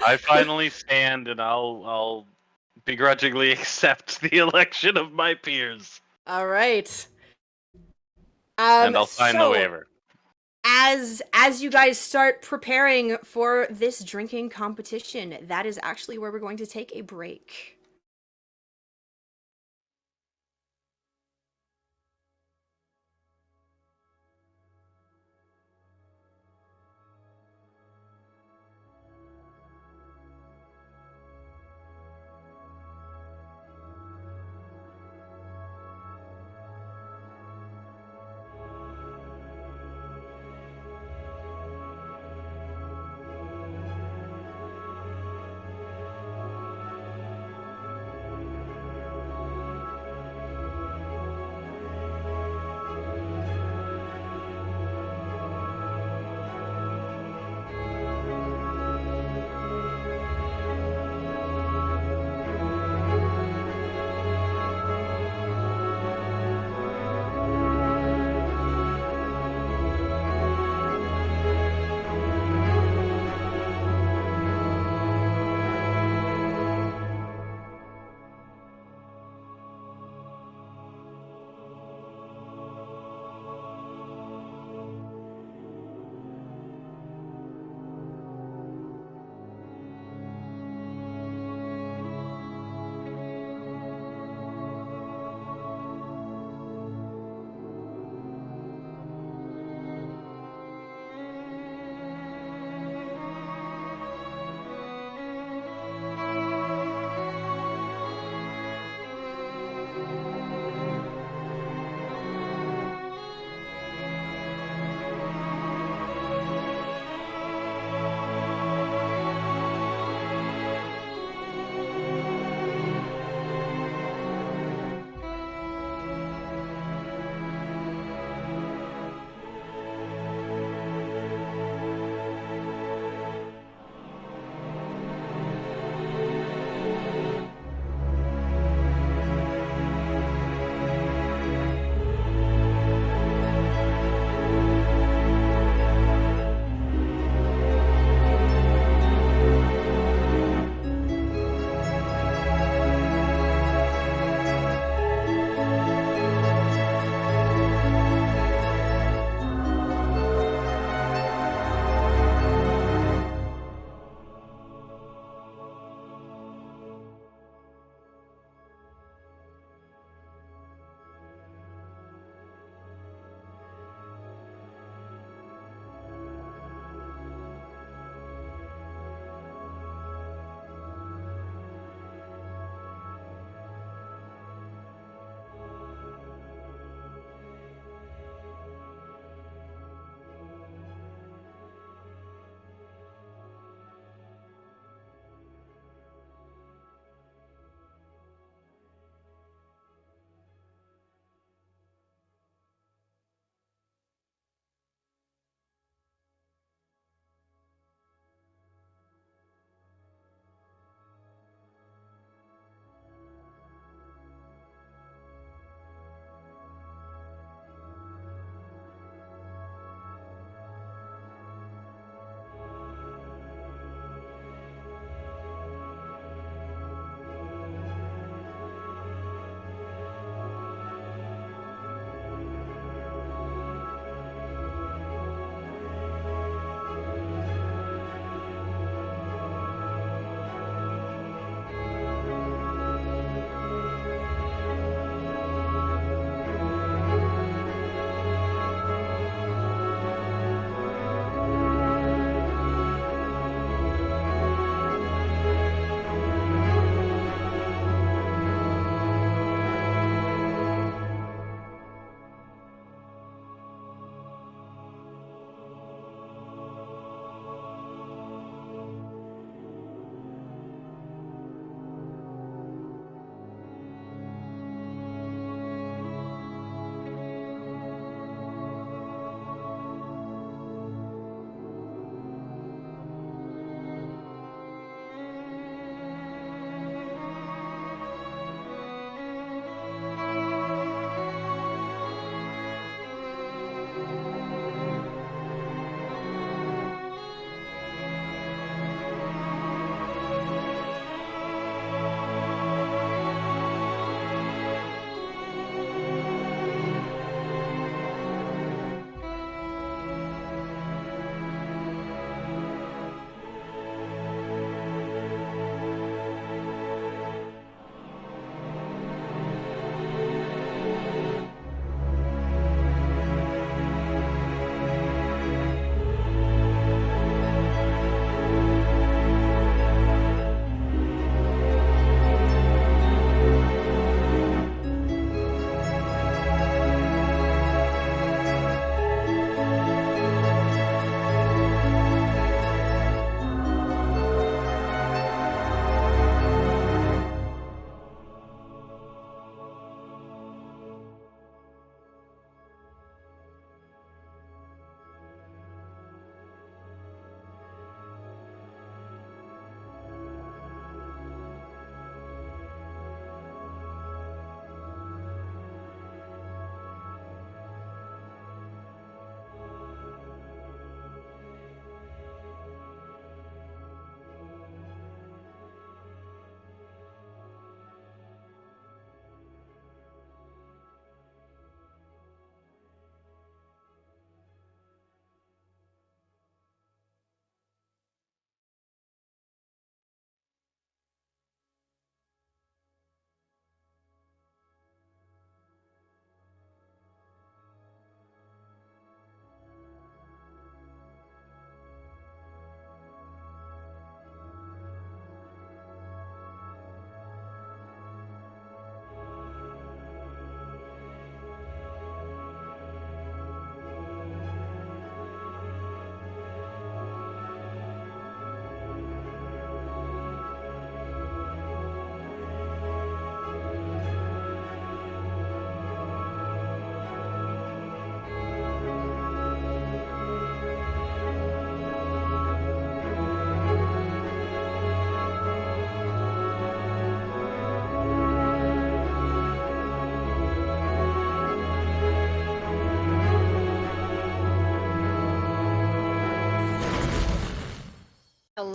I finally stand, and I'll begrudgingly accept the election of my peers, All right. and I'll sign the so, waiver. As you guys start preparing for this drinking competition, that is actually where we're going to take a break.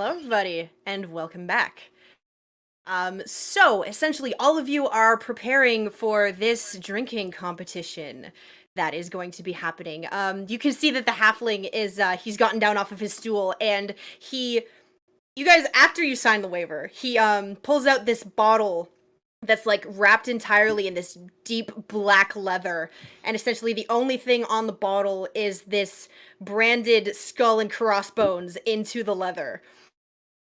Hello, everybody, and welcome back. So essentially, all of you are preparing for this drinking competition that is going to be happening. You can see that the halfling is, he's gotten down off of his stool, and you guys, after you sign the waiver, he, pulls out this bottle that's, like, wrapped entirely in this deep black leather, and essentially the only thing on the bottle is this branded skull and crossbones into the leather.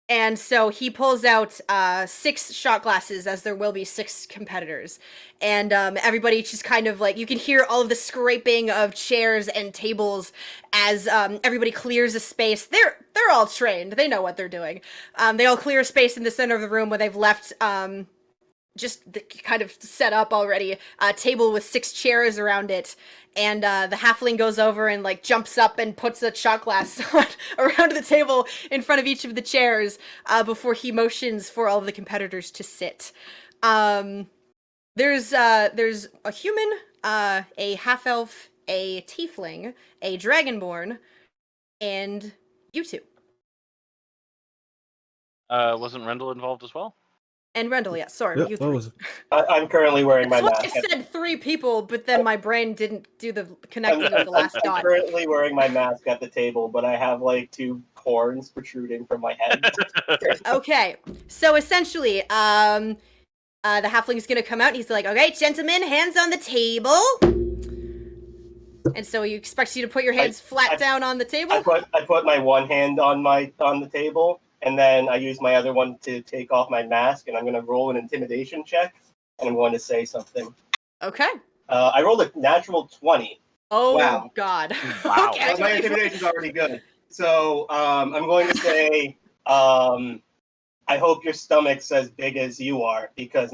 And so he pulls out 6 shot glasses, as there will be 6 competitors. And everybody just kind of like, you can hear all of the scraping of chairs and tables as everybody clears a space. They're all trained. They know what they're doing. They all clear a space in the center of the room where they've left just kind of set up already a table with 6 chairs around it. And the halfling goes over and, like, jumps up and puts a shot glass around the table in front of each of the chairs before he motions for all of the competitors to sit. There's a human, a half-elf, a tiefling, a dragonborn, and you two. Wasn't Rendell involved as well? And Rendell, yeah, sorry, Yeah, you that three. was I'm currently wearing my That's what mask. I said 3 people, but then my brain didn't do the connecting of the last I'm dot. currently wearing my mask at the table, but I have like 2 horns protruding from my head. Okay, so essentially, the halfling is gonna come out and he's like, okay, gentlemen, hands on the table. And so he expects you to put your hands flat down on the table. I put my one hand on the table, and then I use my other one to take off my mask, and I'm going to roll an intimidation check, and I'm going to say something. Okay. I rolled a natural 20. Oh, Wow. God. Wow. Okay. My intimidation's already good. So I'm going to say, I hope your stomach's as big as you are, because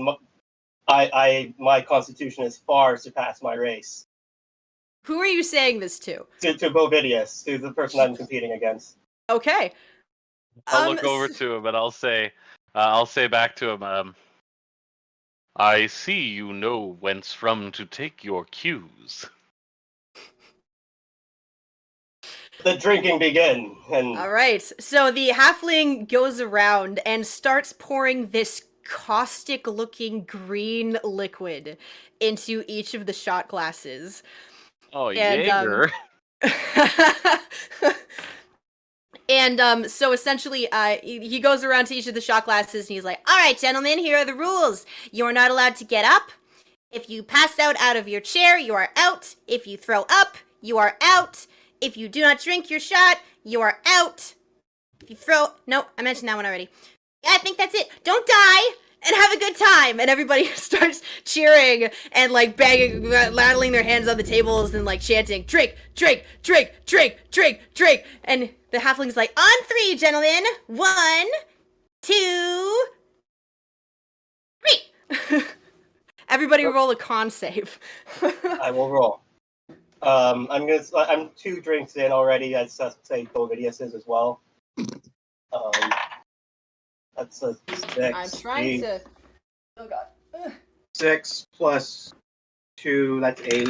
my constitution has far surpassed my race. Who are you saying this to? To Bovidius, to the person I'm competing against. Okay. I'll look over to him and I'll say back to him, I see you know whence from to take your cues. The drinking begin. And All right. So the halfling goes around and starts pouring this caustic-looking green liquid into each of the shot glasses. Oh, And, Jaeger. And so essentially, he goes around to each of the shot glasses and he's like, all right, gentlemen, here are the rules. You are not allowed to get up. If you pass out of your chair, you are out. If you throw up, you are out. If you do not drink your shot, you are out. If you throw... No, I mentioned that one already. Yeah, I think that's it. Don't die and have a good time. And everybody starts cheering and, like, banging, rattling their hands on the tables and, like, chanting, drink, drink, drink, drink, drink, drink. And the halfling's like, on 3, gentlemen. 1, 2, 3. Everybody roll a con save. I will roll. I'm 2 drinks in already. I'd say Bovidius is as well. That's a 6. I'm trying to... Oh, God. 6 plus 2, that's 8.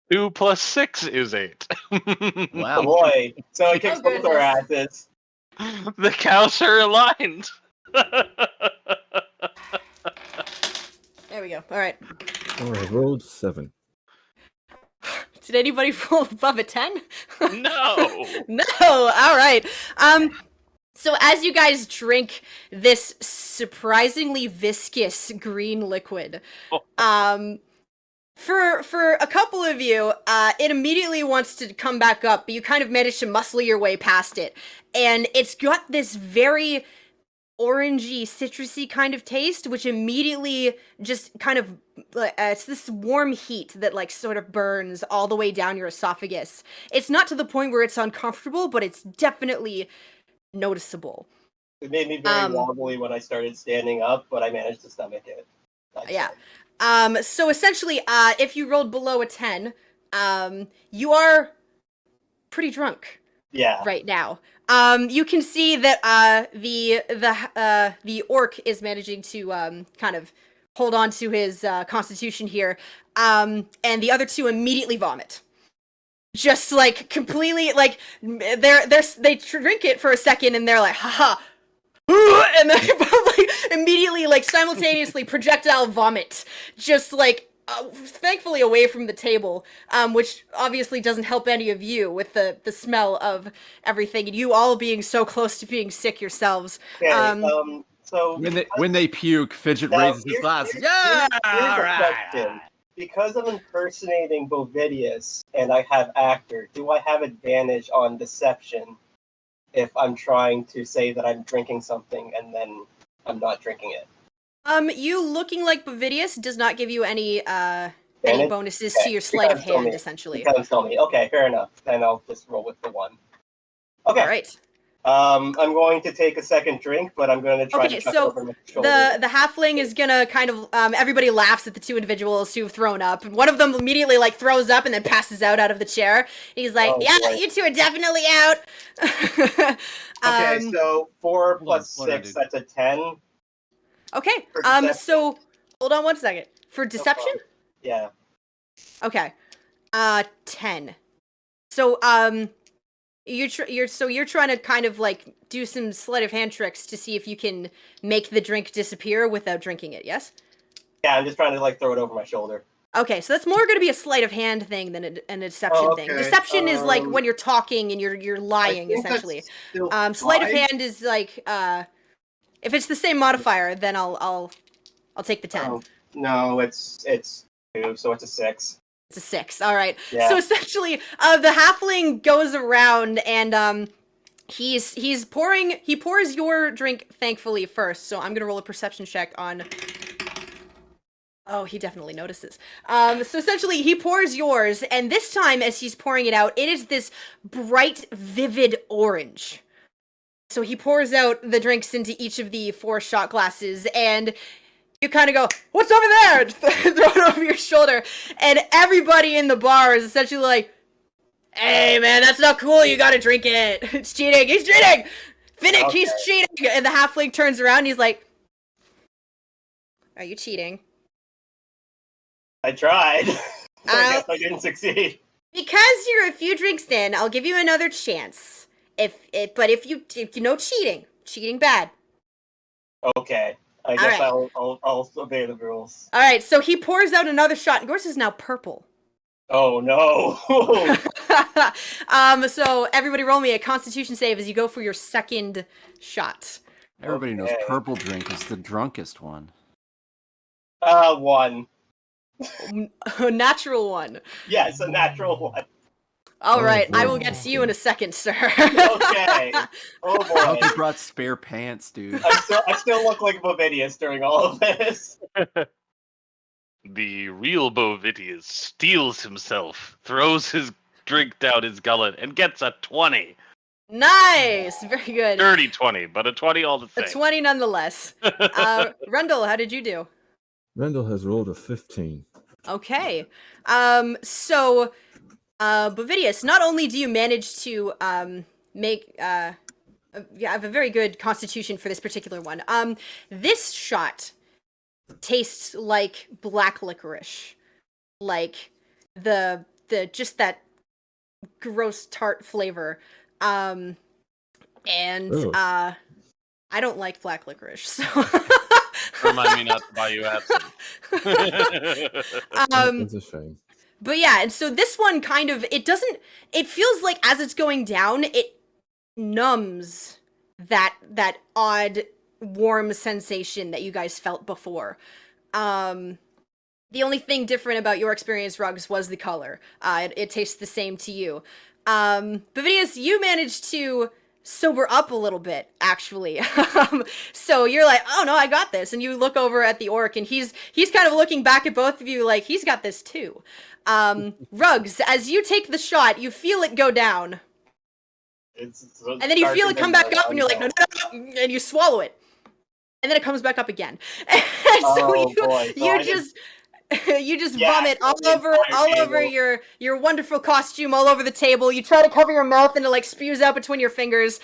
2 plus 6 is 8. Oh Wow. boy. So it kicks Oh, both our asses. The cows are aligned. There we go. All right. I rolled 7. Did anybody roll above a 10? No. No. All right. So as you guys drink this surprisingly viscous green liquid, for a couple of you, it immediately wants to come back up, but you kind of manage to muscle your way past it, and it's got this very orangey, citrusy kind of taste, which immediately just kind of, it's this warm heat that, like, sort of burns all the way down your esophagus. It's not to the point where it's uncomfortable, but it's definitely noticeable. It made me very wobbly when I started standing up, but I managed to stomach it. Yeah. So essentially, if you rolled below a 10, you are pretty drunk. Yeah. Right now. You can see that the orc is managing to kind of hold on to his constitution here, and the other 2 immediately vomit. just like completely like they drink it for a second and they're like haha, and then like immediately like simultaneously projectile vomit, just like thankfully away from the table, which obviously doesn't help any of you with the smell of everything and you all being so close to being sick yourselves. Okay, so When they puke, Fidget now, raises his glass. Yeah, here's all a right. question. Because I'm impersonating Bovidius and I have actor, do I have advantage on deception if I'm trying to say that I'm drinking something and then I'm not drinking it? You looking like Bovidius does not give you any Advantage? bonuses Okay, to your you sleight of gotta tell hand, me. essentially. You gotta tell me. Okay, fair enough. Then I'll just roll with the 1. Okay. All right. I'm going to take a second drink, but I'm going to try to chuck it over my shoulder. The halfling is gonna kind of everybody laughs at the 2 individuals who've thrown up. One of them immediately like throws up and then passes out of the chair. He's like, Oh, "Yeah, boy. you 2 are definitely out." Okay, so 4 plus slow down, 6, dude. that's a 10. Okay. For deception? So hold on 1 second. For deception? Yeah. Okay. 10. So you're trying to kind of like do some sleight of hand tricks to see if you can make the drink disappear without drinking it, yes? Yeah, I'm just trying to like throw it over my shoulder. Okay, so that's more going to be a sleight of hand thing than a deception thing. Okay, Deception is like when you're talking and you're lying, essentially. Sleight of hand is like if it's the same modifier, then I'll take the 10. Oh, no, it's 2, so it's a 6. It's a 6. All right. Yeah. So essentially, the halfling goes around and he pours your drink thankfully first. So I'm gonna roll a perception check on. Oh, he definitely notices. So essentially, he pours yours, and this time, as he's pouring it out, it is this bright, vivid orange. So he pours out the drinks into each of the 4 shot glasses, and you kind of go, "What's over there?" And throw it over your shoulder, and everybody in the bar is essentially like, "Hey, man, that's not cool. You gotta drink it. It's cheating. He's cheating. Finnick, he's cheating." And the halfling turns around, and he's like, "Are you cheating?" I tried. I guess I didn't succeed. Because you're a few drinks in, I'll give you another chance. But if you know cheating bad. Okay. I guess I'll obey the rules. All right, so he pours out another shot. Yours is now purple. Oh no! So everybody roll me a Constitution save as you go for your second shot. Everybody knows purple drink is the drunkest one. 1. A natural 1. Yes, a natural 1. All right, I will get to you in a second, sir. Okay. Oh I hope boy. you brought spare pants, dude. I still look like Bovidius during all of this. The real Bovidius steals himself, throws his drink down his gullet, and gets a 20. Nice, very good. Dirty 20, but a 20 all the same. A 20 nonetheless. Rendell, how did you do? Rendell has rolled a 15. Okay. So, Bovidius, not only do you manage to make have a very good constitution for this particular one. This shot tastes like black licorice, like the just that gross tart flavor. And Ooh. I don't like black licorice, so. Remind me not to buy you absinthe. That's a shame. But yeah, and so this one kind of, it feels like as it's going down, it numbs that odd warm sensation that you guys felt before. The only thing different about your experience, Rugs, was the color. It tastes the same to you. Bovidius, you managed to sober up a little bit, actually. So you're like, "Oh no, I got this." And you look over at the orc, and he's kind of looking back at both of you like he's got this too. Rugs, as you take the shot, you feel it go down. And then you feel it come back up, and you're like, "No, no, no," and you swallow it. And then it comes back up again. And so You just Yeah, vomit all the over entire table. your wonderful costume all over the table. You try to cover your mouth and it like spews out between your fingers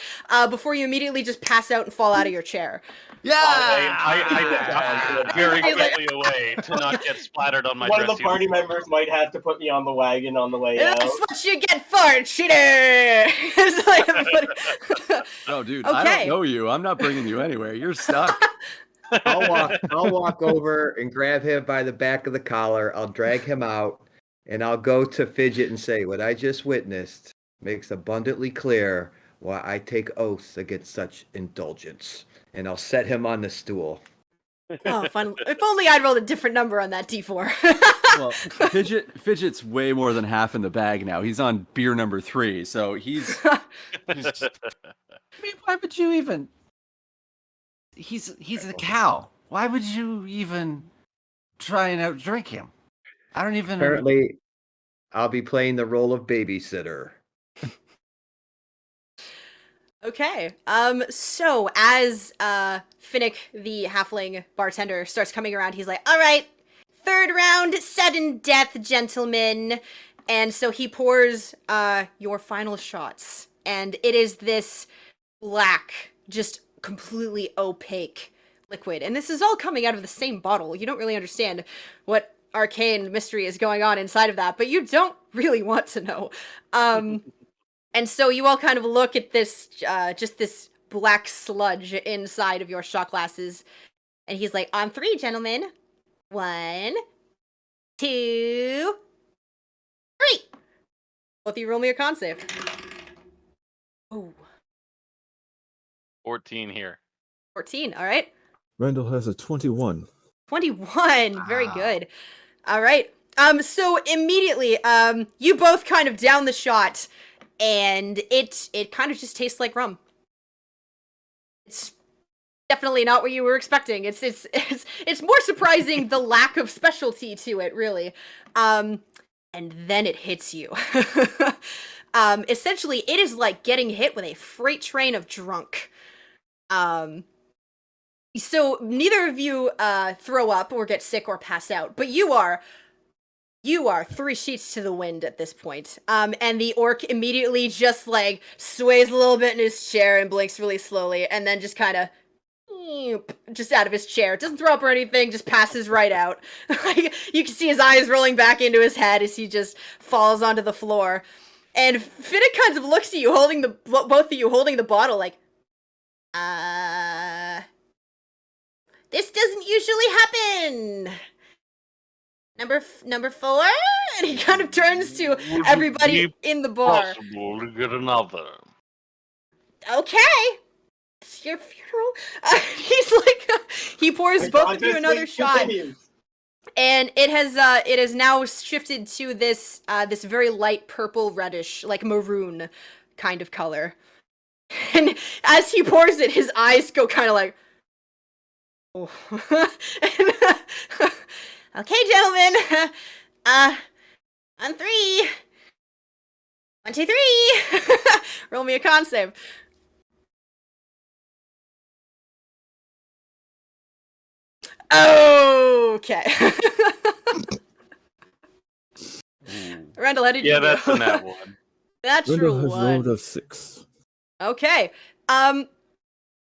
before you immediately just pass out and fall out of your chair. I duck very He's like, quickly away to not get splattered on my One of dress the party uniform. members might have to put me on the wagon on the way out. That's what you get for it, cheater! It's like everybody... No, dude, I Okay. don't know you. I'm not bringing you anywhere. You're stuck. I'll walk over and grab him by the back of the collar. I'll drag him out, and I'll go to Fidget and say, "What I just witnessed makes abundantly clear why I take oaths against such indulgence." And I'll set him on the stool. Oh, fun. If only I'd rolled a different number on that D4. Well, Fidget's way more than half in the bag now. He's on beer number 3, so he's I mean, why would you even? He's a cow. Why would you even try and outdrink him? I don't even. Apparently, I'll be playing the role of babysitter. Okay. So as Finnick, the halfling bartender, starts coming around, he's like, "All right, third round, sudden death, gentlemen." And so he pours your final shots, and it is this black, just completely opaque liquid. And this is all coming out of the same bottle. You don't really understand what arcane mystery is going on inside of that, but you don't really want to know. And so you all kind of look at this, just this black sludge inside of your shot glasses. And he's like, "On 3, gentlemen. 1, 2, 3. Both of you roll me a con save. Oh, 14 here. 14. All right. Randall has a 21. 21. Very good. All right. So immediately, you both kind of down the shot, and it kind of just tastes like rum. It's definitely not what you were expecting. It's more surprising the lack of specialty to it, really. And then it hits you. Essentially, it is like getting hit with a freight train of drunk. So neither of you throw up or get sick or pass out, but you are 3 sheets to the wind at this point. And the orc immediately just like sways a little bit in his chair and blinks really slowly, and then just kind of just out of his chair. Doesn't throw up or anything, just passes right out. Like, you can see his eyes rolling back into his head as he just falls onto the floor. And Finnick kind of looks at you, both of you holding the bottle, like, this doesn't usually happen. Number 4? And he kind of turns to everybody in the bar. Possible to get another. Okay. It's your funeral? He's like, he pours both of you another shot. And it has now shifted to this very light purple reddish, like maroon kind of color. And as he pours it, his eyes go kind of like, oh. Okay, gentlemen. On 3. 1, 2, 3. Roll me a con save. Okay. Randall, how did you do? Yeah, that's in that one. Natural Randall has 1. rolled a 6. Okay.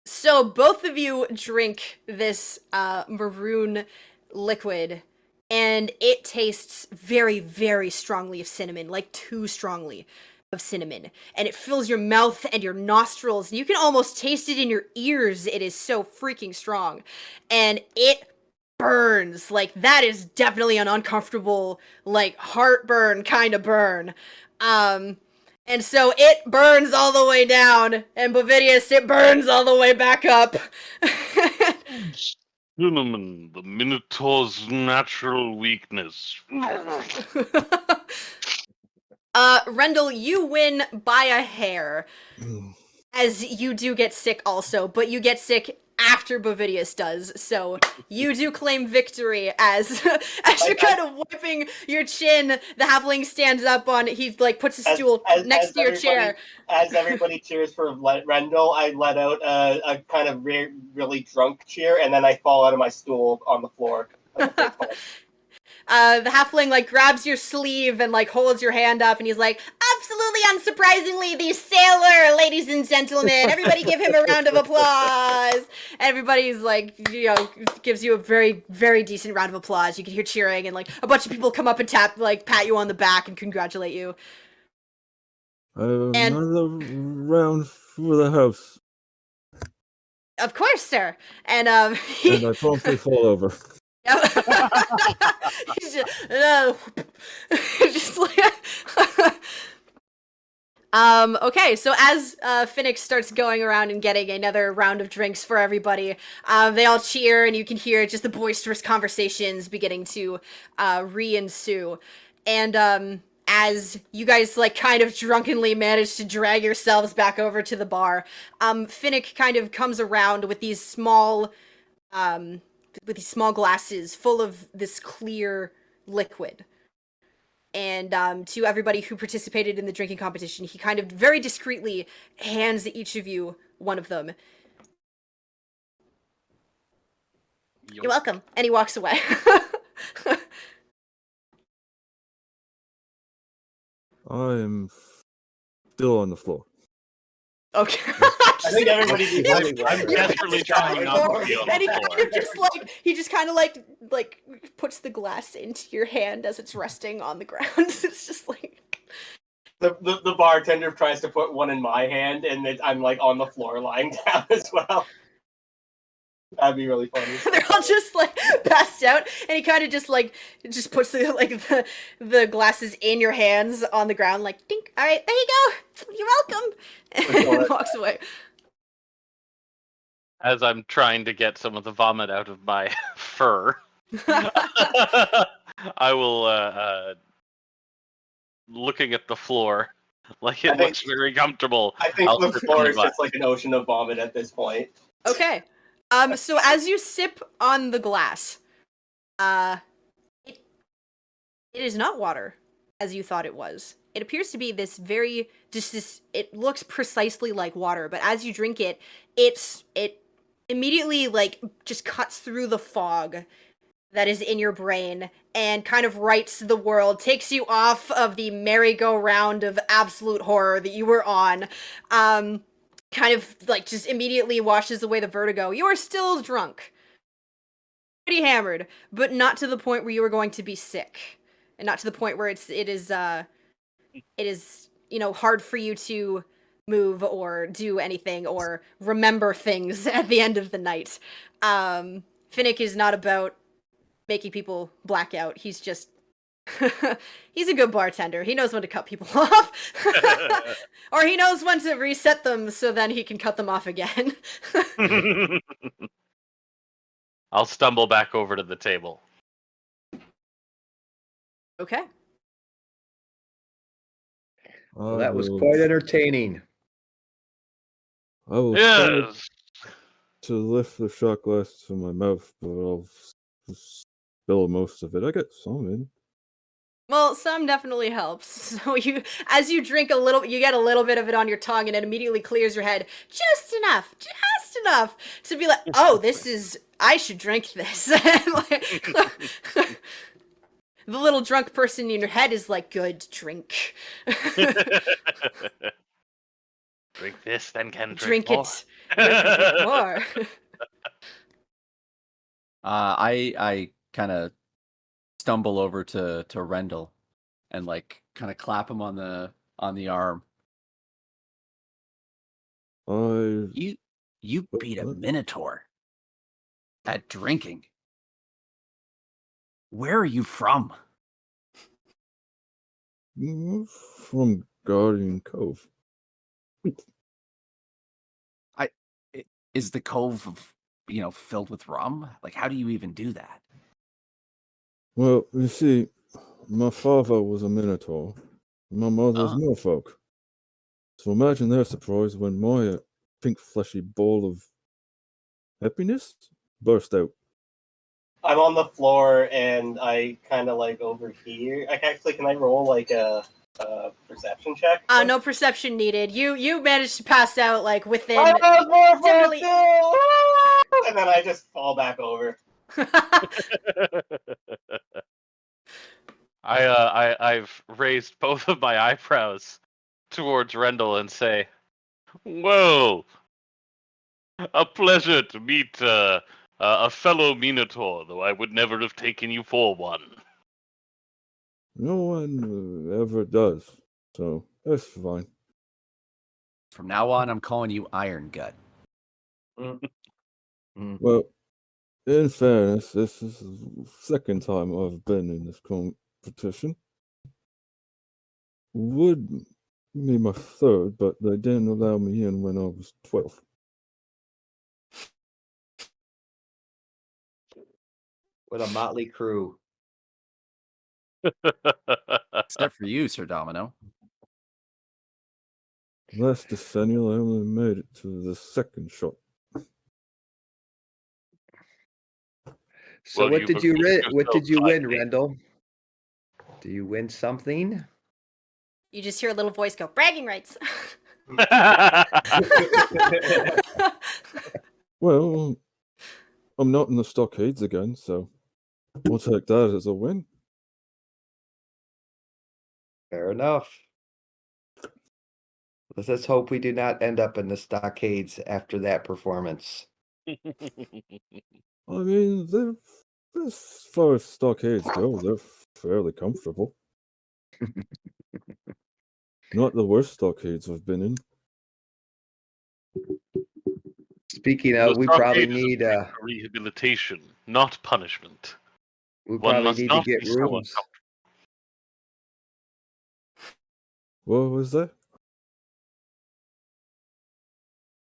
So both of you drink this maroon liquid, and it tastes very, very strongly of cinnamon, like too strongly of cinnamon. And it fills your mouth and your nostrils. You can almost taste it in your ears. It is so freaking strong. And it burns. Like, that is definitely an uncomfortable, like, heartburn kind of burn. And so it burns all the way down, and Bovidius, it burns all the way back up. Cinnamon, the Minotaur's natural weakness. Rendell, you win by a hair, as you do get sick also, but you get sick after Bovidius does, so you do claim victory as you're kind of wiping your chin. The halfling stands up on, he like puts a stool next to your chair. As everybody cheers for Rendell, I let out a kind of really drunk cheer, and then I fall out of my stool on the floor. The halfling, like, grabs your sleeve and, like, holds your hand up, and he's like, absolutely unsurprisingly, the sailor, ladies and gentlemen. Everybody give him a round of applause. Everybody's, like, gives you a very, very decent round of applause. You can hear cheering, and, like, a bunch of people come up and pat you on the back and congratulate you. Another round for the house. Of course, sir. And, And I promptly fall over. He's just like okay, so as Finnick starts going around and getting another round of drinks for everybody, they all cheer, and you can hear just the boisterous conversations beginning to re-ensue. And as you guys, like, kind of drunkenly manage to drag yourselves back over to the bar, Finnick kind of comes around with these small glasses full of this clear liquid. And to everybody who participated in the drinking competition, he kind of very discreetly hands each of you one of them. You're welcome. And he walks away. I'm still on the floor. Okay. I think everybody's I'm desperately trying not to be on And the he kind floor. of just like puts the glass into your hand as it's resting on the ground. It's just like the bartender tries to put one in my hand, and I'm like on the floor lying down as well. That'd be really funny. they're all just like passed out, and he kind of just puts the glasses in your hands on the ground, like dink. All right, there you go. You're welcome. And walks away. As I'm trying to get some of the vomit out of my fur, I will, looking at the floor, like it looks very comfortable. I think I'll the sip floor on is the just like an ocean of vomit at this point. Okay. So as you sip on the glass, it is not water, as you thought it was. It appears to be it looks precisely like water, but as you drink it, it immediately, like, just cuts through the fog that is in your brain and kind of rights the world, takes you off of the merry-go-round of absolute horror that you were on, kind of, like, just immediately washes away the vertigo. You are still drunk. Pretty hammered, but not to the point where you are going to be sick. And not to the point where it is, hard for you to move or do anything or remember things at the end of the night. Finnick is not about making people black out. He's just he's a good bartender. He knows when to cut people off. Or he knows when to reset them so then he can cut them off again. I'll stumble back over to the table. Okay. Well, that was quite entertaining. I will try Yes. to lift the shot glass to my mouth, but I'll spill most of it. I get some in. Well, some definitely helps. So as you drink a little, you get a little bit of it on your tongue, and it immediately clears your head just enough to be like, oh, I should drink this. The little drunk person in your head is like, good, drink. Drink this, then can Drink more. it. Drink more. I kind of stumble over to Rendell and, like, kind of clap him on the arm. You beat a minotaur at drinking. Where are you from? From Guardian Cove. Is the cove, filled with rum? Like, how do you even do that? Well, you see, my father was a minotaur. My mother's merfolk. So imagine their surprise when my pink fleshy ball of happiness burst out. I'm on the floor and I kind of like overhear. Can I roll like a perception check? No perception needed. You managed to pass out like within. I was more Definitely- too! And then I just fall back over. I've raised both of my eyebrows towards Rendell and say, "Well, a pleasure to meet a fellow Minotaur, though I would never have taken you for one." No one ever does, so that's fine. From now on, I'm calling you Iron Gut. Well, in fairness, this is the second time I've been in this competition. Would be my third, but they didn't allow me in when I was 12. What a motley crew. Except for you, Sir Domino. Last decennial, I only made it to the second shot. So Well, what you did you revealed what did you yourself win, finally. Rendell? Do you win something? You just hear a little voice go, bragging rights. Well, I'm not in the stockades again, so we'll take that as a win. Fair enough. Let's hope we do not end up in the stockades after that performance. I mean, as far as stockades go, they're fairly comfortable. Not the worst stockades I've been in. Speaking The of, we probably stockade is a need place for rehabilitation, not punishment. we One probably must need to not get be so rooms. uncomfortable. What was that?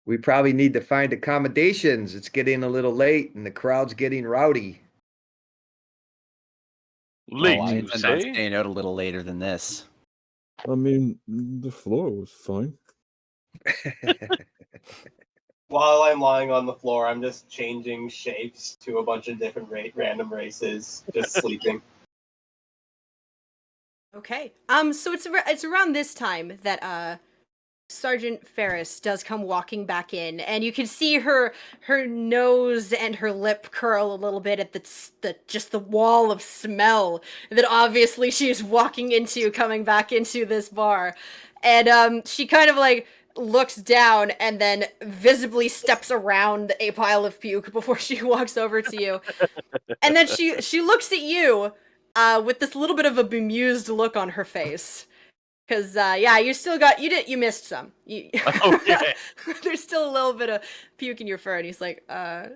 We probably need to find accommodations. It's getting a little late and the crowd's getting rowdy. Late, I you intend on say? staying out a little later than this. I mean, the floor was fine. While I'm lying on the floor, I'm just changing shapes to a bunch of different random races, just sleeping. Okay. So it's around this time that Sergeant Ferris does come walking back in, and you can see her nose and her lip curl a little bit at the wall of smell that obviously she's walking into, coming back into this bar, and she kind of like looks down and then visibly steps around a pile of puke before she walks over to you, and then she looks at you with this little bit of a bemused look on her face. Cause yeah, you missed some. Okay. There's still a little bit of puke in your fur, and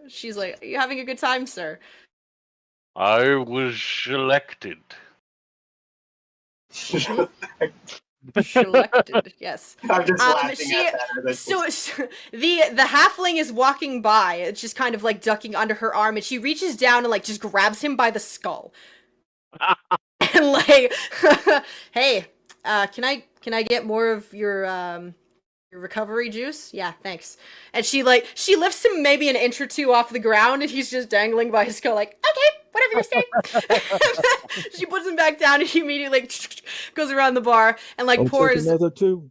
she's like, "Are you having a good time, sir?" I was selected. Selected, yes. I'm just laughing She, at that. so the halfling is walking by, it's just kind of like ducking under her arm, and she reaches down and like just grabs him by the skull, and like, hey, can I get more of your recovery juice? Yeah, thanks. And she lifts him maybe an inch or two off the ground, and he's just dangling by his skull, like, okay, whatever you say. She puts him back down, and he immediately goes around the bar and like I'll take another two.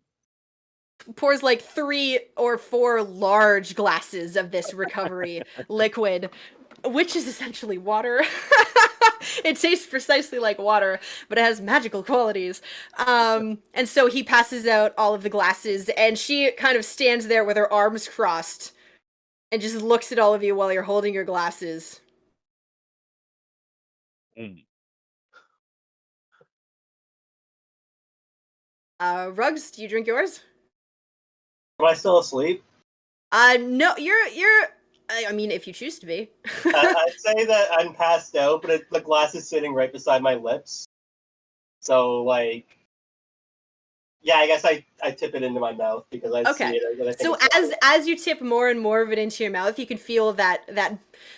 pours like 3 or 4 large glasses of this recovery liquid, which is essentially water. It tastes precisely like water, but it has magical qualities. And so he passes out all of the glasses, and she kind of stands there with her arms crossed and just looks at all of you while you're holding your glasses. Rugs, do you drink yours? Am I still asleep? No, you're I mean, if you choose to be. I'd say that I'm passed out, but the glass is sitting right beside my lips. So, like, yeah, I guess I tip it into my mouth because I Okay. see it. And I think So it's as you tip more and more of it into your mouth, you can feel that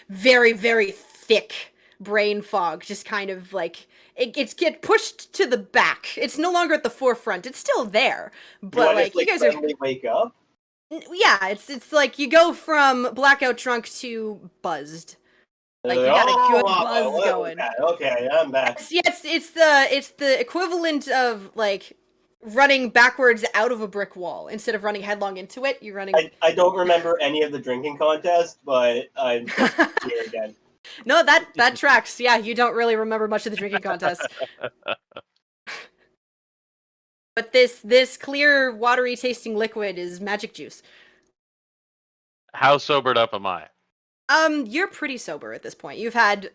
very, very thick brain fog just kind of like it's get pushed to the back. It's no longer at the forefront. It's still there, Do but I like just, you guys are suddenly wake up? yeah, it's like you go from blackout drunk to buzzed. Like, you got a good buzz going. Okay, I'm back. Yeah, it's the equivalent of like running backwards out of a brick wall instead of running headlong into it. You're running. I don't remember any of the drinking contest, but I'm here again. No, that tracks. Yeah, you don't really remember much of the drinking contest. But this clear, watery tasting liquid is magic juice. How sobered up am I? You're pretty sober at this point. You've had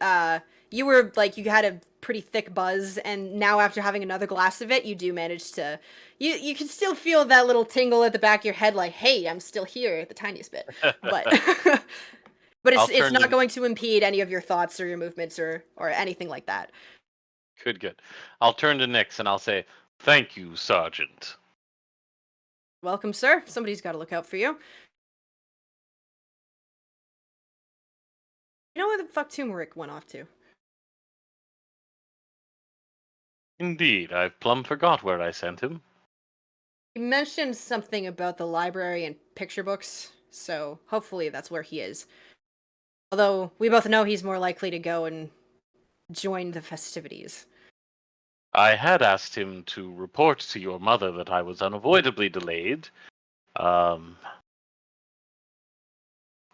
you had a pretty thick buzz, and now after having another glass of it, you do manage to you can still feel that little tingle at the back of your head, like, hey, I'm still here, the tiniest bit. But but it's not going to impede any of your thoughts or your movements or anything like that. Good. I'll turn to Nix and I'll say, "Thank you, Sergeant." Welcome, sir. Somebody's got to look out for you. You know where the fuck Turmeric went off to? Indeed, I've plumb forgot where I sent him. He mentioned something about the library and picture books, so hopefully that's where he is. Although we both know he's more likely to go and join the festivities. I had asked him to report to your mother that I was unavoidably delayed.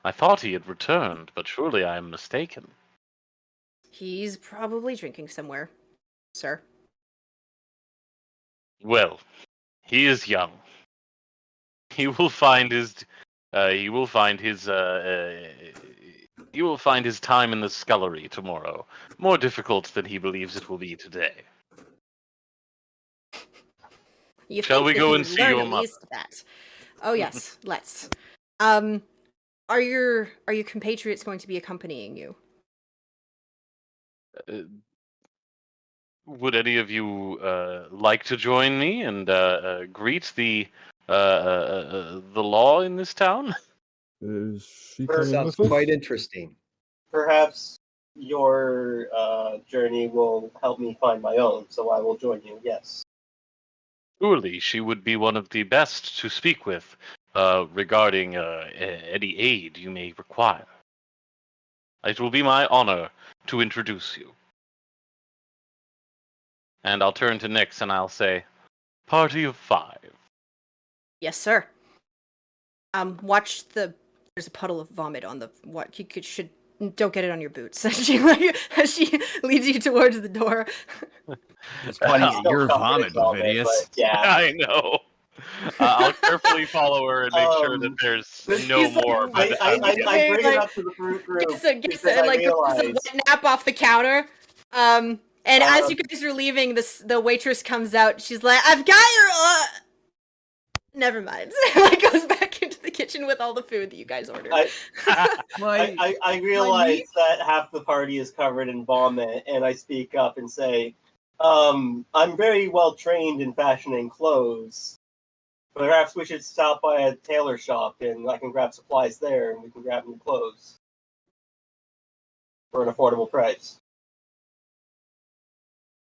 I thought he had returned, but surely I am mistaken. He's probably drinking somewhere, sir. Well, he is young. He will find his time in the scullery tomorrow more difficult than he believes it will be today. Shall we go and see your mother? That. Oh yes, let's. Are your compatriots going to be accompanying you? Would any of you like to join me and greet the law in this town? Is she Sounds coming with us? Quite interesting. Perhaps your journey will help me find my own, so I will join you. Yes. Surely she would be one of the best to speak with regarding any aid you may require. It will be my honor to introduce you. And I'll turn to Nix and I'll say, "Party of 5. Yes, sir. Watch there's a puddle of vomit on the don't get it on your boots. As she leads you towards the door. It's funny, Still your confident vomit, vomit, Vidius. but yeah. I know. I'll carefully follow her and make sure that there's no He's like, more. by the time we get I there. bring it up to the group Gets because a I wet realize nap off the counter. And as you guys are leaving, the waitress comes out. She's like, "I've got your Never mind." Like goes back into the kitchen with all the food that you guys ordered. I realize that half the party is covered in vomit, and I speak up and say, "I'm very well trained in fashioning clothes. Perhaps we should stop by a tailor shop, and I can grab supplies there, and we can grab new clothes for an affordable price."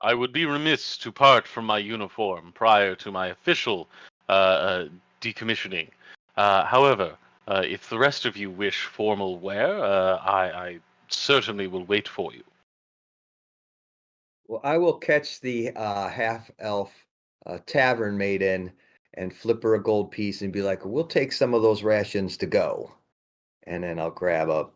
I would be remiss to part from my uniform prior to my official decommissioning. However, if the rest of you wish formal wear, I certainly will wait for you. Well, I will catch the half-elf tavern maiden and flip her a gold piece and be like, "We'll take some of those rations to go." And then I'll grab a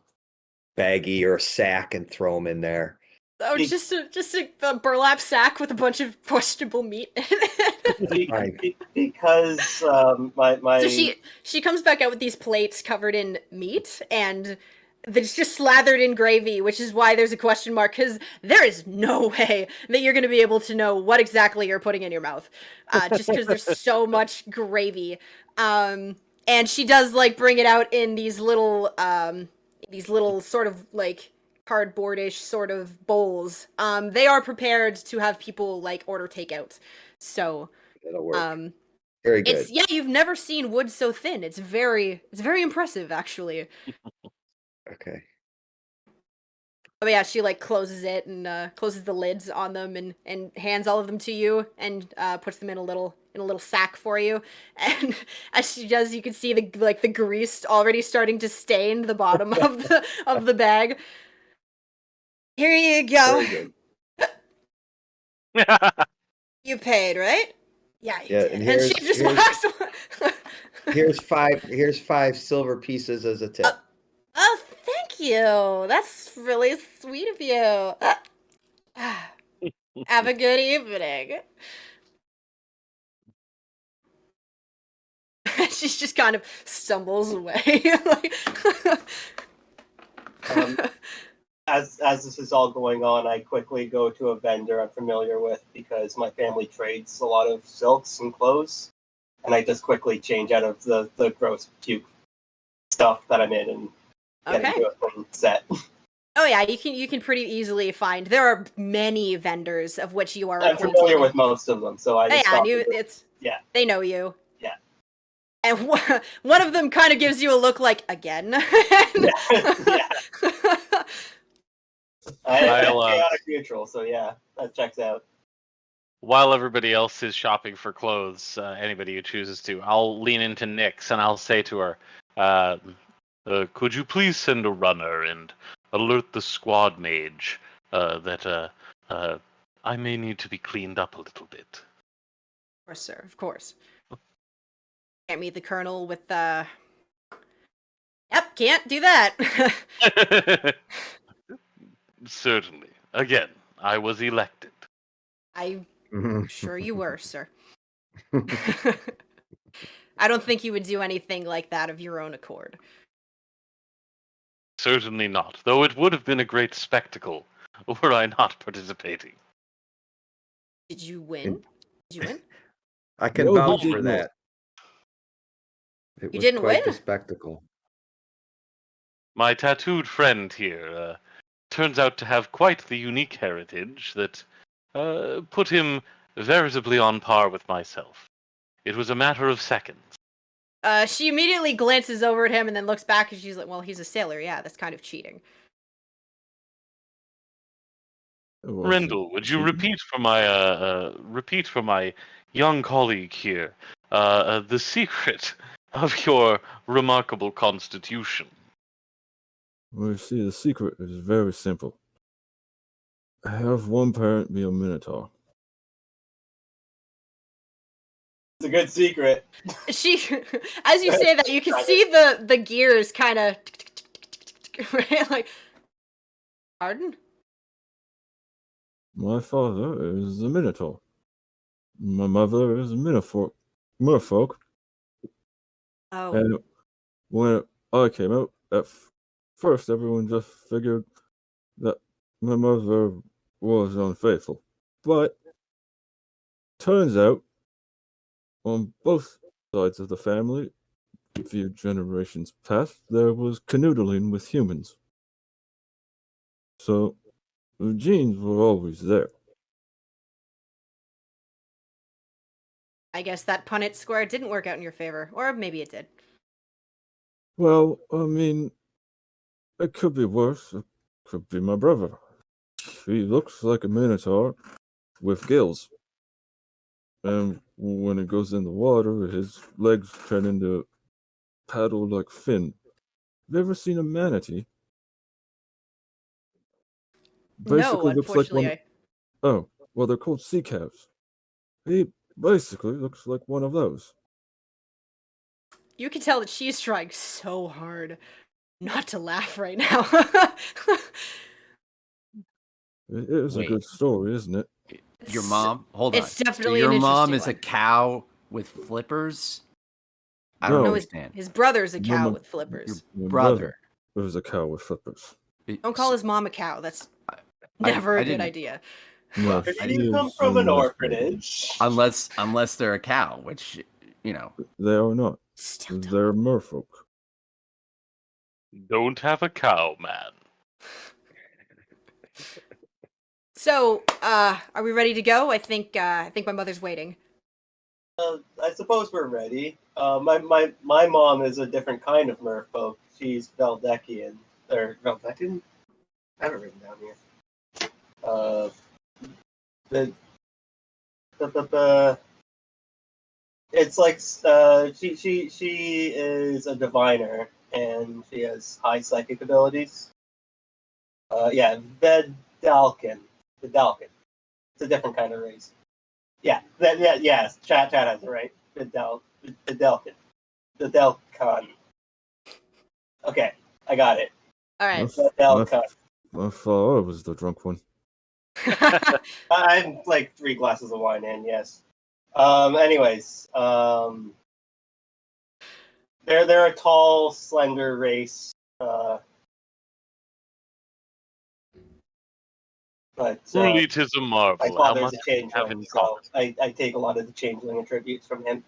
baggie or a sack and throw them in there. Oh, just a burlap sack with a bunch of questionable meat in it. Because my So she comes back out with these plates covered in meat, and it's just slathered in gravy, which is why there's a question mark, because there is no way that you're going to be able to know what exactly you're putting in your mouth, just because there's so much gravy. And she does like bring it out in these little sort of like cardboardish sort of bowls. They are prepared to have people like order takeout. So That'll work. Very good. You've never seen wood so thin. It's very impressive, actually. Okay. But yeah, she like closes it and closes the lids on them and hands all of them to you and puts them in a little sack for you. And as she does, you can see the grease already starting to stain the bottom of the bag. Here you go. Very good. You paid, right? Yeah, you did. And she just walks. here's five silver pieces as a tip. Oh, thank you. That's really sweet of you. Have a good evening. She just kind of stumbles away. Like, As this is all going on, I quickly go to a vendor I'm familiar with because my family trades a lot of silks and clothes, and I just quickly change out of the gross puke stuff that I'm in and get okay. into a clean set. Oh yeah, you can pretty easily find. There are many vendors of which you are. I'm familiar with most of them, so I just Yeah, stop you, and it's yeah. They know you. Yeah. And one of them kind of gives you a look like again. Yeah. I'm I'll, chaotic neutral, so yeah, that checks out. While everybody else is shopping for clothes, anybody who chooses to, I'll lean into Nyx and I'll say to her, could you please send a runner and alert the squad mage that I may need to be cleaned up a little bit? Of course, sir. Of course. Can't meet the colonel with Yep, can't do that. Certainly. Again, I was elected. I'm sure you were, sir. I don't think you would do anything like that of your own accord. Certainly not, though it would have been a great spectacle were I not participating. Did you win? Did you win? I can No, vouch he for did not. that. It You was didn't quite the win? spectacle. My tattooed friend here turns out to have quite the unique heritage that put him veritably on par with myself. It was a matter of seconds. She immediately glances over at him and then looks back and she's like, well, he's a sailor. Yeah, that's kind of cheating. It wasn't Rendell, would you cheating. repeat for my young colleague here the secret of your remarkable constitution? Well, you see, the secret is very simple. Have one parent be a minotaur. It's a good secret. She, as you say that, you can see the gears kind of, right? Like, pardon? My father is a minotaur. My mother is a merfolk. Oh, And when I came out, at first everyone just figured that my mother was unfaithful. But turns out, on both sides of the family, a few generations past, there was canoodling with humans. So the genes were always there. I guess that Punnett square didn't work out in your favor. Or maybe it did. Well, I mean, it could be worse. It could be my brother. He looks like a minotaur with gills. And when it goes in the water, his legs turn into paddle like fin. Have you ever seen a manatee? No, Basically looks like unfortunately. one. Oh, well, they're called sea calves. He basically looks like one of those. You can tell that she's trying so hard not to laugh right now. It is a Wait. good story, isn't it? Your mom? Hold on. It's So definitely your an mom interesting is a one. cow with flippers? I don't No. No, understand. his brother's a No, cow my- with flippers. My Brother. was a cow with flippers. Don't call his mom a cow. That's never I a good didn't- idea. No, Well, Did she you come is from a an nice orphanage? unless they're a cow, which lady. They are not. Still don't. They're merfolk. Don't have a cow, man. So, are we ready to go? I think my mother's waiting. I suppose we're ready. My mom is a different kind of merfolk. She's Veldekian. Or Veldekian? I have it written down here. The it's like she is a diviner and she has high psychic abilities. Yeah, Vedalken. Vedalken. It's a different kind of race. Yeah, yes. Chat has it right. Vedelkan. Vedelkan. Okay, I got it. All right. They'll cut. I thought I was the drunk one. I'm like 3 glasses of wine in, yes. Anyways, they're a tall, slender race. But Truly, 'tis a my marvel how father's much a we have changeling, in so common. I take a lot of the changeling attributes from him.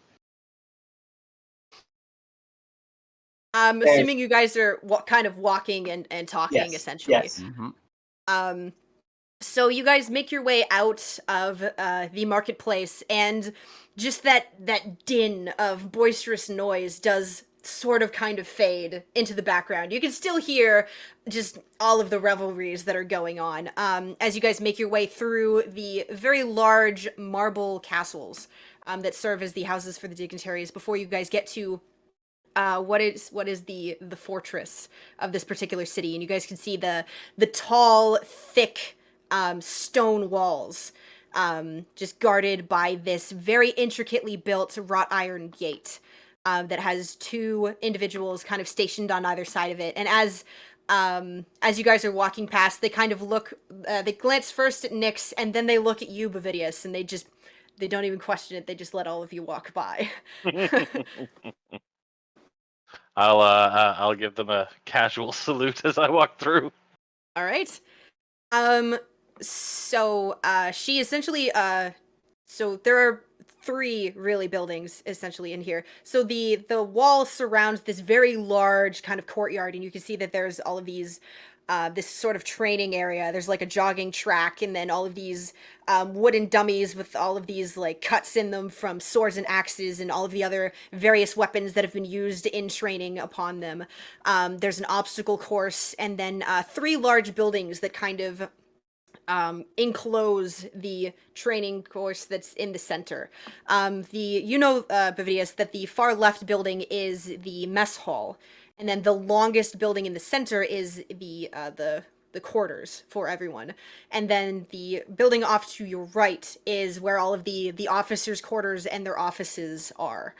I'm assuming you guys are kind of walking and talking, Yes, essentially. yes. Mm-hmm. So you guys make your way out of the marketplace, and just that din of boisterous noise does sort of kind of fade into the background. You can still hear just all of the revelries that are going on as you guys make your way through the very large marble castles that serve as the houses for the dignitaries before you guys get to what is the fortress of this particular city. And you guys can see the tall, thick stone walls just guarded by this very intricately built wrought iron gate that has 2 individuals kind of stationed on either side of it. And as you guys are walking past, they kind of look, they glance first at Nyx, and then they look at you, Bavidius, and they don't even question it. They just let all of you walk by. I'll give them a casual salute as I walk through. All right. So she essentially so there are 3 really buildings essentially in here. So the wall surrounds this very large kind of courtyard, and you can see that there's all of these this sort of training area. There's like a jogging track, and then all of these wooden dummies with all of these like cuts in them from swords and axes and all of the other various weapons that have been used in training upon them. There's an obstacle course, and then 3 large buildings that kind of enclose the training course that's in the center. Bavidius, that the far left building is the mess hall, and then the longest building in the center is the quarters for everyone. And then the building off to your right is where all of the officers' quarters and their offices are.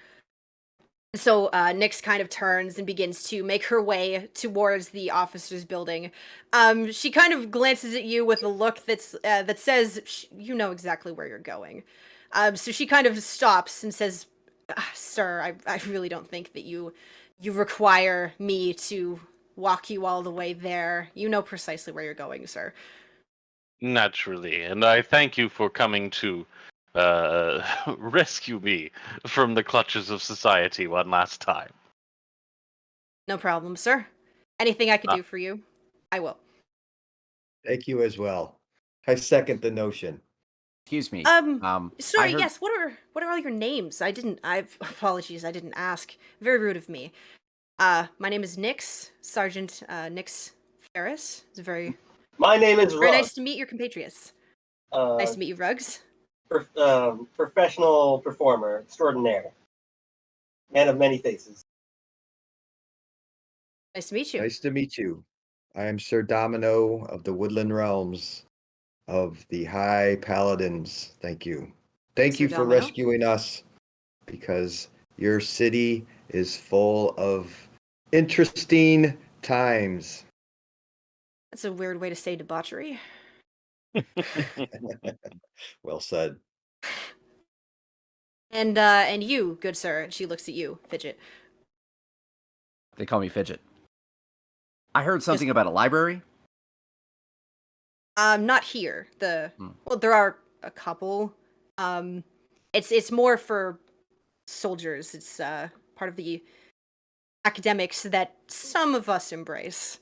So Nyx kind of turns and begins to make her way towards the officers' building. She kind of glances at you with a look that says, you know exactly where you're going. So she kind of stops and says, "Sir, I really don't think that you require me to walk you all the way there. You know precisely where you're going, sir." Naturally, and I thank you for coming to rescue me from the clutches of society one last time. No problem, sir. Anything I could do for you, I will. Thank you as well. I second the notion. Excuse me. Sorry, I heard- yes, what are all your names? Apologies, I didn't ask. Very rude of me. My name is Nyx, Sergeant Nyx Ferris. It's My name is very Ruggs. nice to meet your compatriots. Nice to meet you, Ruggs. Professional performer extraordinaire. Man of many faces. Nice to meet you. Nice to meet you. I am Sir Domino of the Woodland Realms of the High Paladins. Thank you. Thank Sir you for Domino? rescuing us, because your city is full of interesting times. That's a weird way to say debauchery. Well said. And you, good sir. She looks at you, Fidget. They call me Fidget. I heard something about a library. Not here. Well, there are a couple. It's more for soldiers. It's part of the academics that some of us embrace.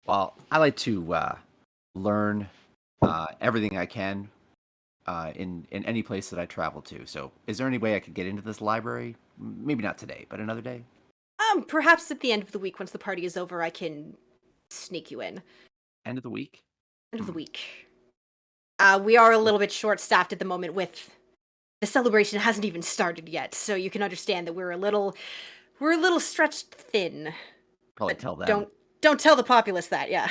Well, I like to learn everything I can in any place that I travel to. So, is there any way I could get into this library? Maybe not today, but another day. Perhaps at the end of the week, once the party is over, I can sneak you in. End of the week. End of the week. We are a little bit short-staffed at the moment. With the celebration hasn't even started yet, so you can understand that we're a little stretched thin. Probably tell them. Don't tell the populace that. Yeah.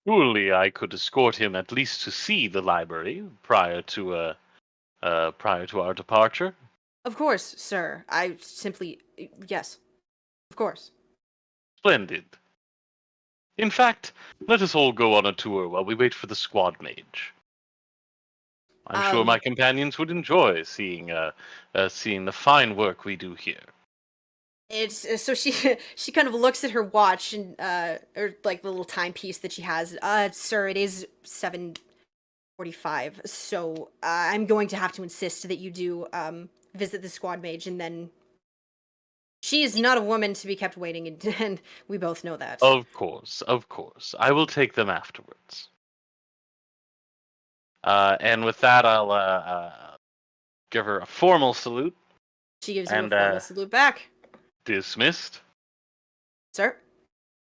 Surely I could escort him at least to see the library prior to our departure. Of course, sir. Yes. Of course. Splendid. In fact, let us all go on a tour while we wait for the squad mage. I'm sure my companions would enjoy seeing the fine work we do here. It's so she kind of looks at her watch and or like the little timepiece that she has. Sir, it is 7:45, so I'm going to have to insist that you do visit the squad mage, and then she is not a woman to be kept waiting, and we both know that. Of course. I will take them afterwards. And with that, I'll give her a formal salute. She gives you a formal salute back. Dismissed. Sir?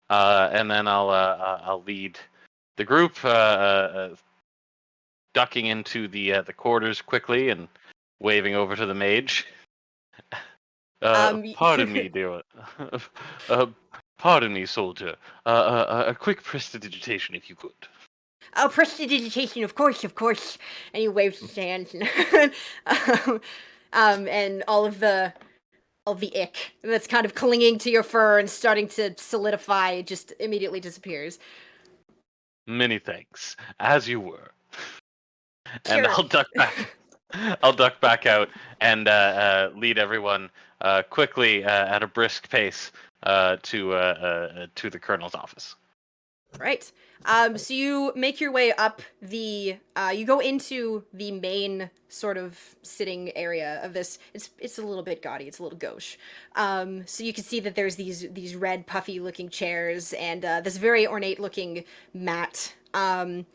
And then I'll lead the group, ducking into the quarters quickly and waving over to the mage. Pardon me, dear. Pardon me, soldier. A quick prestidigitation, if you could. Oh, prestidigitation, of course. And he waves his hands, and all of the ick that's kind of clinging to your fur and starting to solidify just immediately disappears. Many thanks, as you were. Kieran. And I'll duck back out and lead everyone quickly at a brisk pace to the colonel's office. Right. So you make your way up the. You go into the main sort of sitting area of this. It's a little bit gaudy. It's a little gauche. So you can see that there's these red puffy looking chairs and this very ornate looking mat. And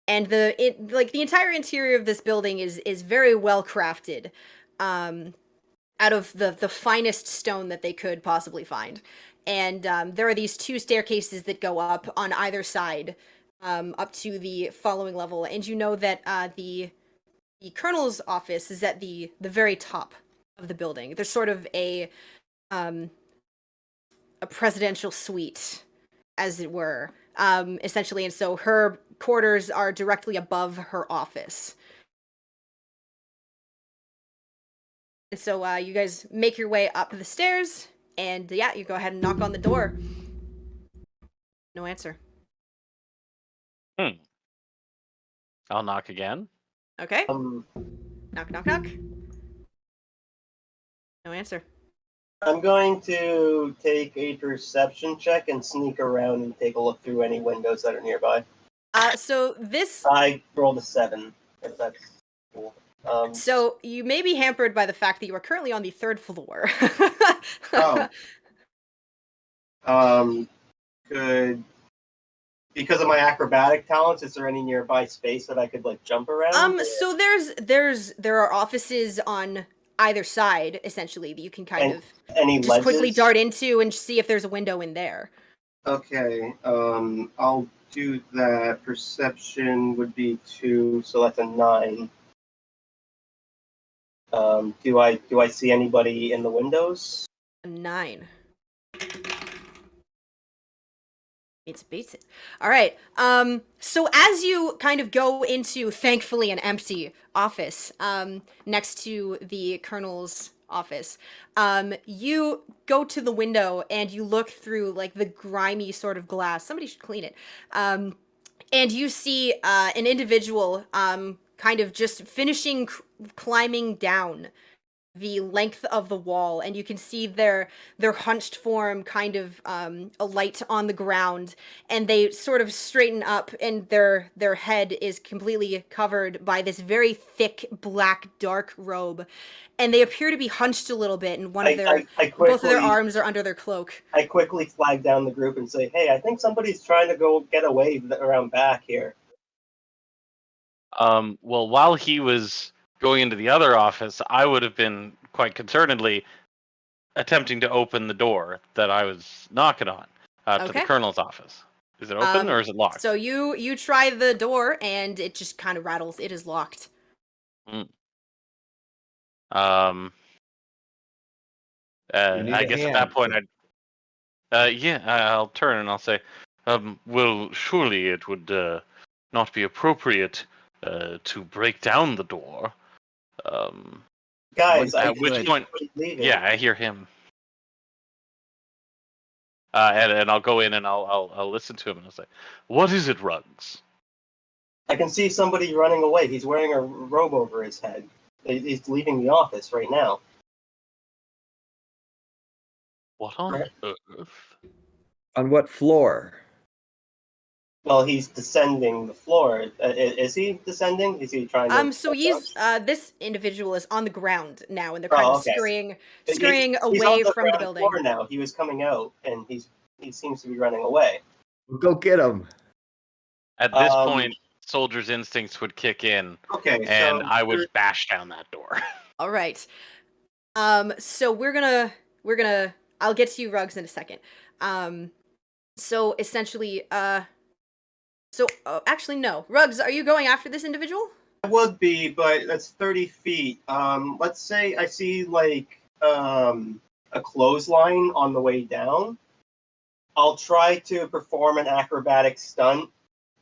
the entire interior of this building is very well crafted. Out of the finest stone that they could possibly find. And there are these two staircases that go up on either side, up to the following level. And you know that the colonel's office is at the very top of the building. There's sort of a presidential suite, as it were, essentially. And so her quarters are directly above her office. And so you guys make your way up the stairs. And yeah, you go ahead and knock on the door. No answer. I'll knock again. Okay. Knock. No answer. I'm going to take a perception check and sneak around and take a look through any windows that are nearby. So this. I rolled a 7. If that's cool. So you may be hampered by the fact that you are currently on the 3rd floor. Could, because of my acrobatic talents, is there any nearby space that I could like jump around? So there are offices on either side, essentially, that you can kind of just ledges? quickly dart into and see if there's a window in there. Okay, I'll do that. Perception would be 2, so that's a 9. Do I see anybody in the windows? A 9. Beats it. All right. So as you kind of go into, thankfully, an empty office next to the colonel's office, you go to the window and you look through like the grimy sort of glass. Somebody should clean it. And you see an individual kind of just finishing climbing down the length of the wall, and you can see their hunched form kind of alight on the ground, and they sort of straighten up, and their head is completely covered by this very thick black dark robe, and they appear to be hunched a little bit, and both of their arms are under their cloak. I quickly flag down the group and say, "Hey, I think somebody's trying to go get away around back here." Well, while he was going into the other office, I would have been quite concernedly attempting to open the door that I was knocking on to the colonel's office. Is it open or is it locked? So you try the door and it just kind of rattles. It is locked. I guess at that point I'll turn and I'll say, well, surely it would not be appropriate to break down the door. Guys, at which point, I hear him. And I'll go in and I'll listen to him and I'll say, "What is it, Rugs?" I can see somebody running away. He's wearing a robe over his head. He's leaving the office right now. What on Right. earth? On what floor? Well, he's descending the floor. Is he descending? Is he trying to? So he's this individual is on the ground now, and they're Oh, kind of okay. scurrying He's away on the from the ground building. floor now. He was coming out, and he seems to be running away. Go get him. At this point, soldier's instincts would kick in, Okay, and so I would bash down that door. All right. So we're gonna I'll get to you, Rugs, in a second. So essentially, actually no, Rugs, are you going after this individual? I would be, but that's 30 feet. Let's say I see like a clothesline on the way down. I'll try to perform an acrobatic stunt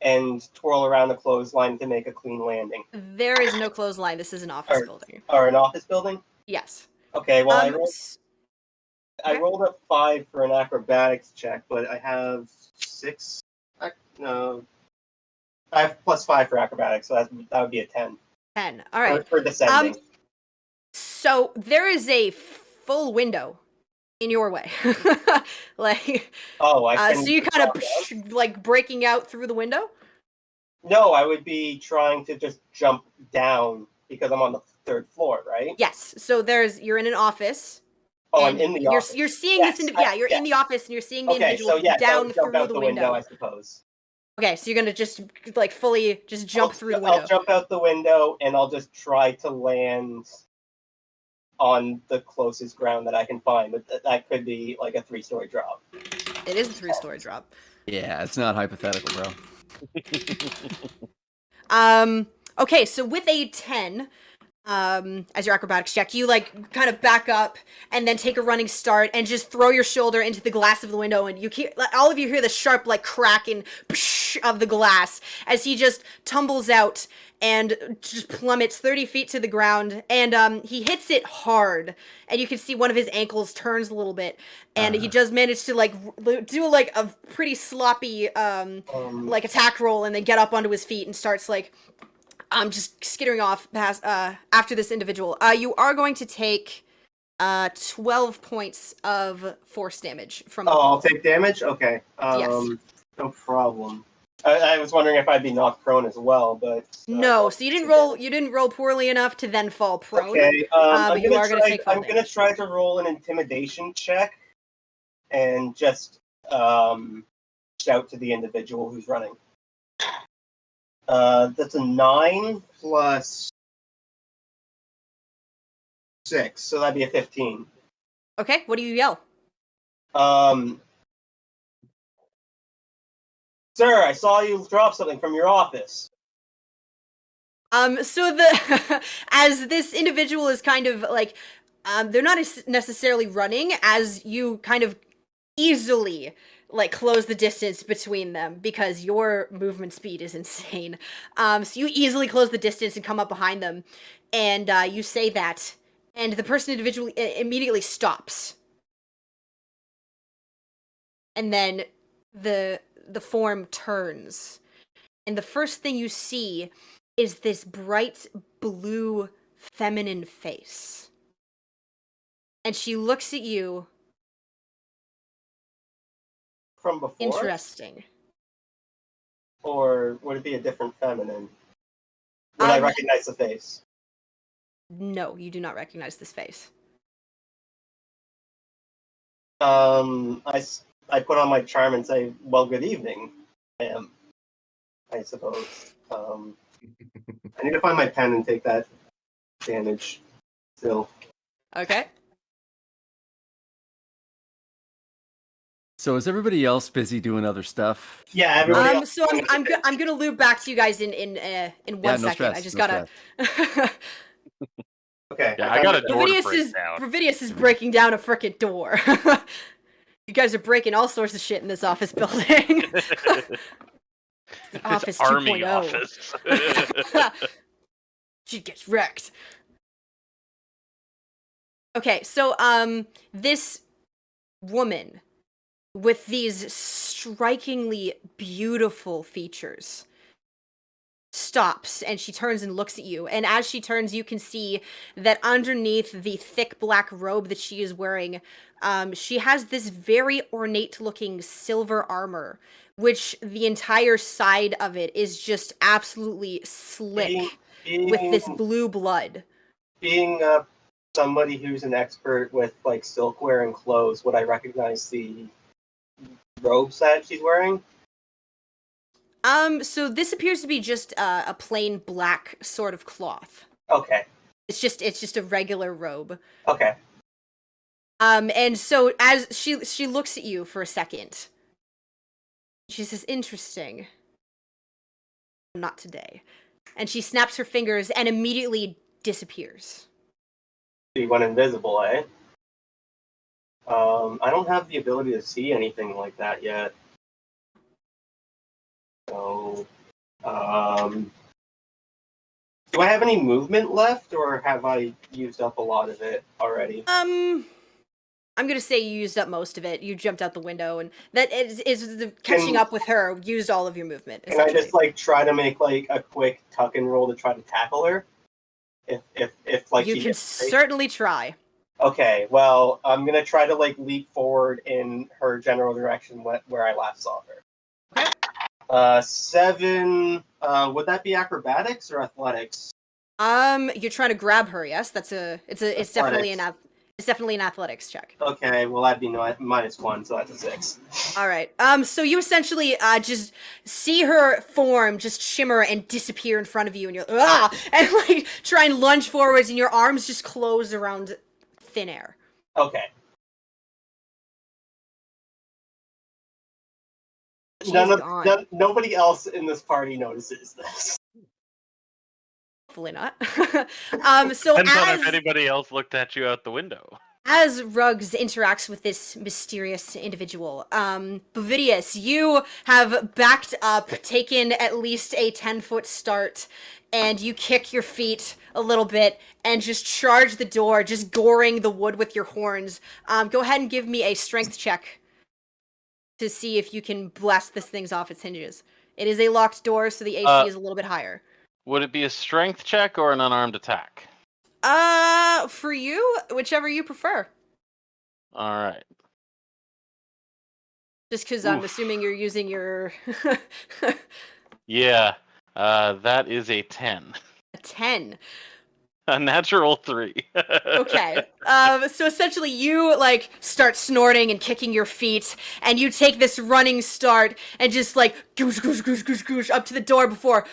and twirl around the clothesline to make a clean landing. There is no clothesline. This is an office building. Or an office building? Yes. Okay, well, I okay. rolled a 5 for an acrobatics check, but I have 6. No, I have +5 for acrobatics, so that would be a 10. 10. All right. For descending. So there is a full window in your way. Like, I so you kind of like breaking out through the window? No, I would be trying to just jump down because I'm on the 3rd floor, right? Yes. So you're in an office. Oh, I'm in the office. You're seeing this individual. You're in the office and you're seeing the individual down through out the window, I suppose. Okay, so you're gonna just like fully just jump through the window. I'll jump out the window and I'll just try to land on the closest ground that I can find. But that could be like a 3-story drop. It is a 3-story drop. Yeah, it's not hypothetical, bro. Okay, so with a 10, as your acrobatics check, you like kind of back up and then take a running start and just throw your shoulder into the glass of the window, and all of you hear the sharp like crack and psh of the glass as he just tumbles out and just plummets 30 feet to the ground, and he hits it hard, and you can see one of his ankles turns a little bit, and he does manage to like do like a pretty sloppy like attack roll and then get up onto his feet and starts like just skittering off past after this individual. You are going to take 12 points of force damage from the I'll take damage? Okay. Yes. No problem. I was wondering if I'd be knocked prone as well, but no. So you didn't roll poorly enough to then fall prone. Okay. But you are going to take fall I'm going to try to roll an intimidation check and just shout to the individual who's running. That's a 9 plus 6, so that'd be a 15. Okay, what do you yell? Sir, I saw you drop something from your office. So as this individual is kind of like, they're not necessarily running, as you kind of easily like close the distance between them because your movement speed is insane. So you easily close the distance and come up behind them, and you say that, and the person individually immediately stops, and then the form turns, and the first thing you see is this bright blue feminine face, and she looks at you. From before? Interesting. Or would it be a different feminine? Would I recognize the face? No, you do not recognize this face. I put on my charm and say, well, good evening, ma'am, I suppose. I need to find my pen and take that damage still. Okay. So is everybody else busy doing other stuff? Yeah, everybody else. So I'm gonna loop back to you guys in 1 second. Stress, I just no gotta. Okay. Yeah, I got a door to break down. Providius is breaking down a frickin' door. You guys are breaking all sorts of shit in this office building. Office army 2.0. office. She gets wrecked. Okay, so this woman with these strikingly beautiful features, stops, and she turns and looks at you. And as she turns, you can see that underneath the thick black robe that she is wearing, she has this very ornate-looking silver armor, which the entire side of it is just absolutely slick with this blue blood. Being somebody who's an expert with like silkware and clothes, would I recognize the robes that she's wearing? So this appears to be just a plain black sort of cloth. Okay. It's just a regular robe. Okay. And so as she looks at you for a second, she says, "Interesting. Not today." And she snaps her fingers and immediately disappears. She went invisible, eh? I don't have the ability to see anything like that yet. So, do I have any movement left, or have I used up a lot of it already? I'm gonna say you used up most of it. You jumped out the window, and that is the catching up with her used all of your movement. Can I just like try to make like a quick tuck and roll to try to tackle her? If like you can certainly try. Okay, well, I'm gonna try to like leap forward in her general direction where I last saw her. Okay. 7. Would that be acrobatics or athletics? You're trying to grab her. Yes, it's definitely it's definitely an athletics check. Okay, well that'd be -1, so that's a 6. All right. So you essentially just see her form just shimmer and disappear in front of you, and you're and like try and lunge forwards, and your arms just close around thin air. Okay. Nobody else in this party notices this. Hopefully not. So depends on if anybody else looked at you out the window. As Ruggs interacts with this mysterious individual, Bovidius, you have backed up, taken at least a 10-foot start, and you kick your feet a little bit and just charge the door, just goring the wood with your horns. Go ahead and give me a strength check to see if you can blast this thing off its hinges. It is a locked door, so the AC is a little bit higher. Would it be a strength check or an unarmed attack? For you, whichever you prefer. All right. Just because I'm assuming you're using your... Yeah, that is a 10. A 10. A natural 3. Okay. So essentially you, like, start snorting and kicking your feet, and you take this running start, and just, like, goosh, goosh, goosh, goosh, goosh, up to the door before...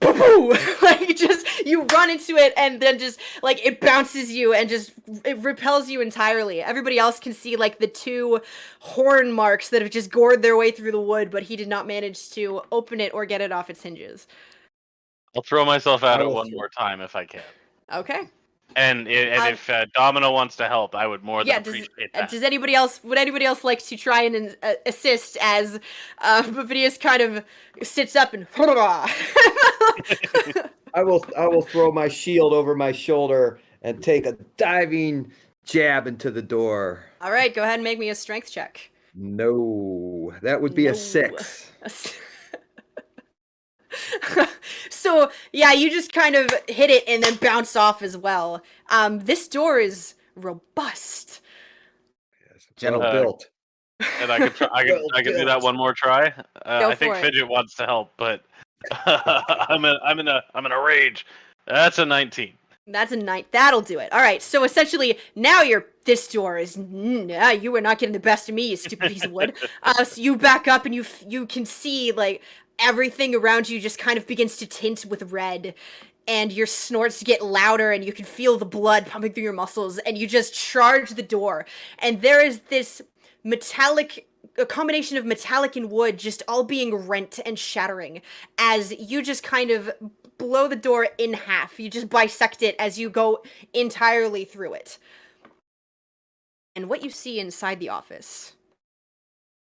Boo-boo! Like, just, you run into it, and then just, like, it bounces you, and just, it repels you entirely. Everybody else can see, like, the 2 horn marks that have just gored their way through the wood, but he did not manage to open it or get it off its hinges. I'll throw myself at it one more time if I can. Okay. And if Domino wants to help, I would more than appreciate that. Would anybody else like to try and assist as Bovidius kind of sits up and I will throw my shield over my shoulder and take a diving jab into the door. All right, go ahead and make me a strength check. No, that would be a 6. So, yeah, you just kind of hit it and then bounce off as well. This door is robust. Yes, well built. And I could do that one more try. I think Fidget wants to help, but I'm in a rage. That's a 19. That's a 9. That'll do it. All right. So essentially, now this door is. You are not getting the best of me, you stupid piece of wood. So you back up and you can see like everything around you just kind of begins to tint with red, and your snorts get louder, and you can feel the blood pumping through your muscles, and you just charge the door, and there is this a combination of metallic and wood just all being rent and shattering as you just kind of blow the door in half. You just bisect it as you go entirely through it. And what you see inside the office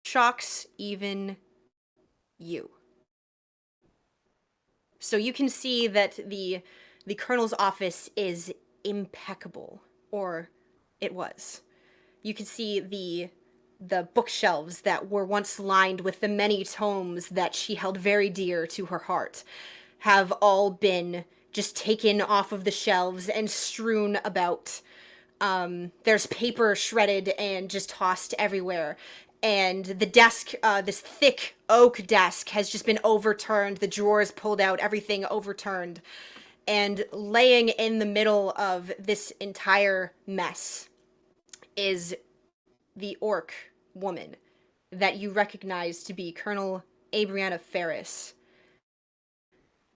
shocks even you. So you can see that the Colonel's office is impeccable, or it was. You can see the the bookshelves that were once lined with the many tomes that she held very dear to her heart have all been just taken off of the shelves and strewn about. There's paper shredded and just tossed everywhere. And the desk, this thick oak desk, has just been overturned. The drawers pulled out, everything overturned. And laying in the middle of this entire mess is the orc woman that you recognize to be Colonel Abrianna Ferris,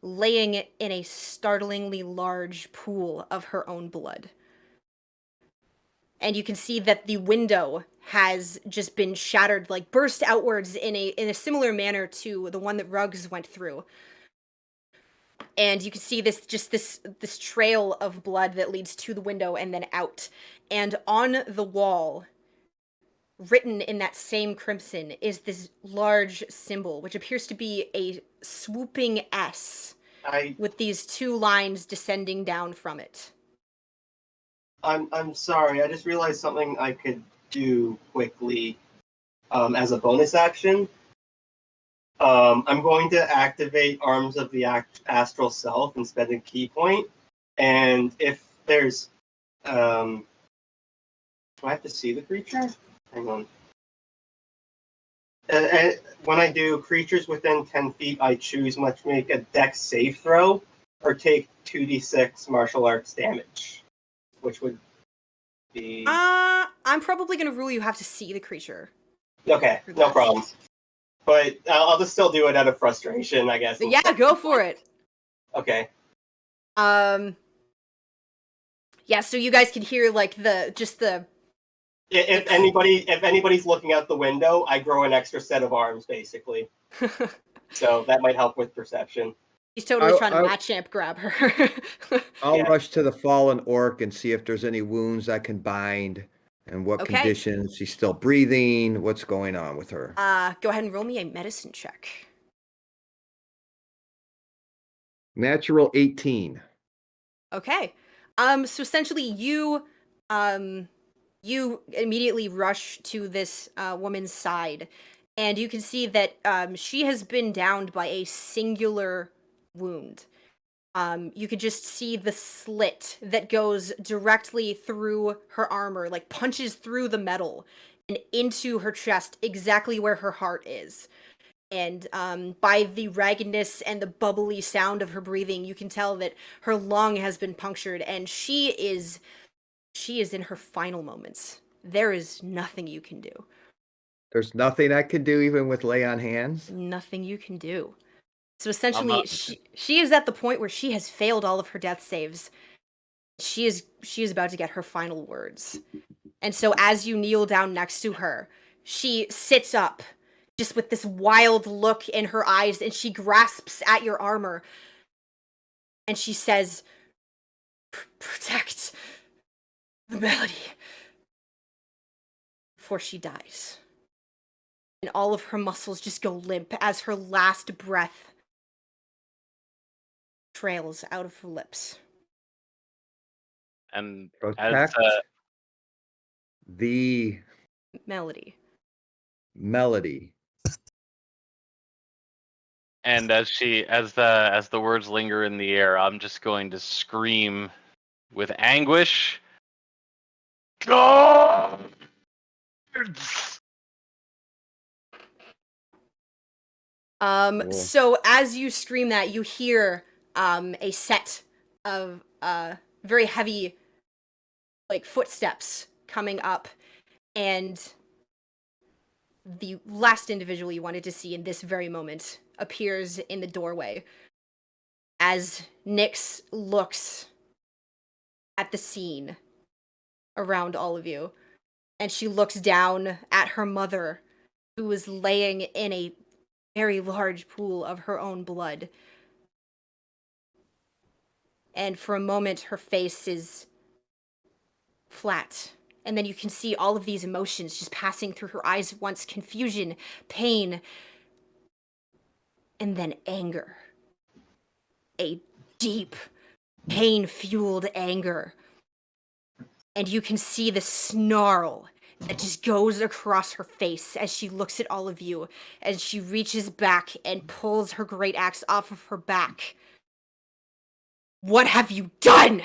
laying in a startlingly large pool of her own blood. And you can see that the window has just been shattered, like burst outwards in a similar manner to the one that Ruggs went through. And you can see this trail of blood that leads to the window and then out. And on the wall, written in that same crimson, is this large symbol, which appears to be a swooping S with these two lines descending down from it. I'm sorry. I just realized something I could do quickly as a bonus action. I'm going to activate Arms of the Astral Self and spend a key point. And if there's... do I have to see the creature? Hang on. When I do creatures within 10 feet, I choose must make a dex save throw or take 2d6 martial arts damage. Which would be... I'm probably going to rule you have to see the creature. Okay, no problem. But I'll just still do it out of frustration, I guess. Yeah, go for it. Okay. Yeah, so you guys can hear, like, the... If anybody's looking out the window, I grow an extra set of arms, basically. So that might help with perception. He's totally trying to Machamp grab her. I'll rush to the fallen orc and see if there's any wounds I can bind and what conditions. She's still breathing. What's going on with her? Go ahead and roll me a medicine check. Natural 18. Okay. So essentially you immediately rush to this woman's side, and you can see that she has been downed by a singular wound. You could just see the slit that goes directly through her armor, like punches through the metal and into her chest, exactly where her heart is. And by the raggedness and the bubbly sound of her breathing, you can tell that her lung has been punctured, and she is in her final moments. There is nothing you can do. There's nothing I can do even with lay on hands? Nothing you can do. So essentially, she is at the point where she has failed all of her death saves. She is about to get her final words. And so as you kneel down next to her, she sits up, just with this wild look in her eyes, and she grasps at your armor. And she says, "Protect the melody," before she dies. And all of her muscles just go limp as her last breath trails out of her lips. And Protect the melody. And as the words linger in the air, I'm just going to scream with anguish. Guards! So as you scream that, you hear a set of very heavy, like, footsteps coming up, and the last individual you wanted to see in this very moment appears in the doorway as Nyx looks at the scene around all of you, and she looks down at her mother, who is laying in a very large pool of her own blood. And for a moment, her face is flat. And then you can see all of these emotions just passing through her eyes at once: confusion, pain, and then anger. A deep, pain-fueled anger. And you can see the snarl, that just goes across her face as she looks at all of you, as she reaches back and pulls her great axe off of her back. What have you done?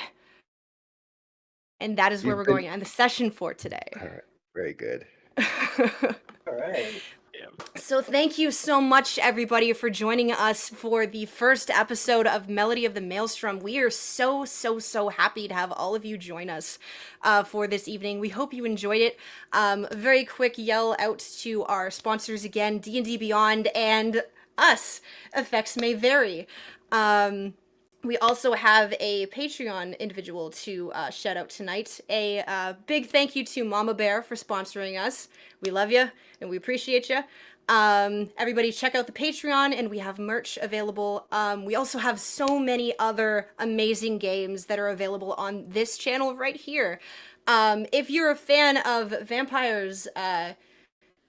And that is where we're going to end the session for today. All right. Very good. All right. So thank you so much, everybody, for joining us for the first episode of Melody of the Maelstrom. We are so happy to have all of you join us for this evening. We hope you enjoyed it. A very quick yell out to our sponsors again, D&D Beyond and us, Effects May Vary. We also have a Patreon individual to shout out tonight. A big thank you to Mama Bear for sponsoring us. We love you and we appreciate you. Everybody check out the Patreon, and we have merch available. We also have so many other amazing games that are available on this channel right here. If you're a fan of vampires,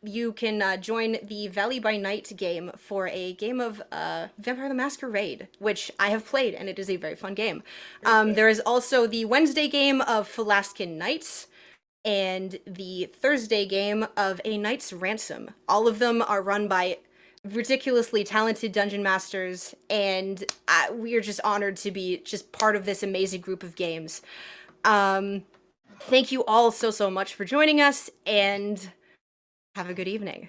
you can join the Valley by Night game for a game of Vampire the Masquerade, which I have played, and it is a very fun game. There is also the Wednesday game of Falaskin Nights, and the Thursday game of A Knight's Ransom. All of them are run by ridiculously talented dungeon masters, and we are just honored to be just part of this amazing group of games. Thank you all so much for joining us, and have a good evening.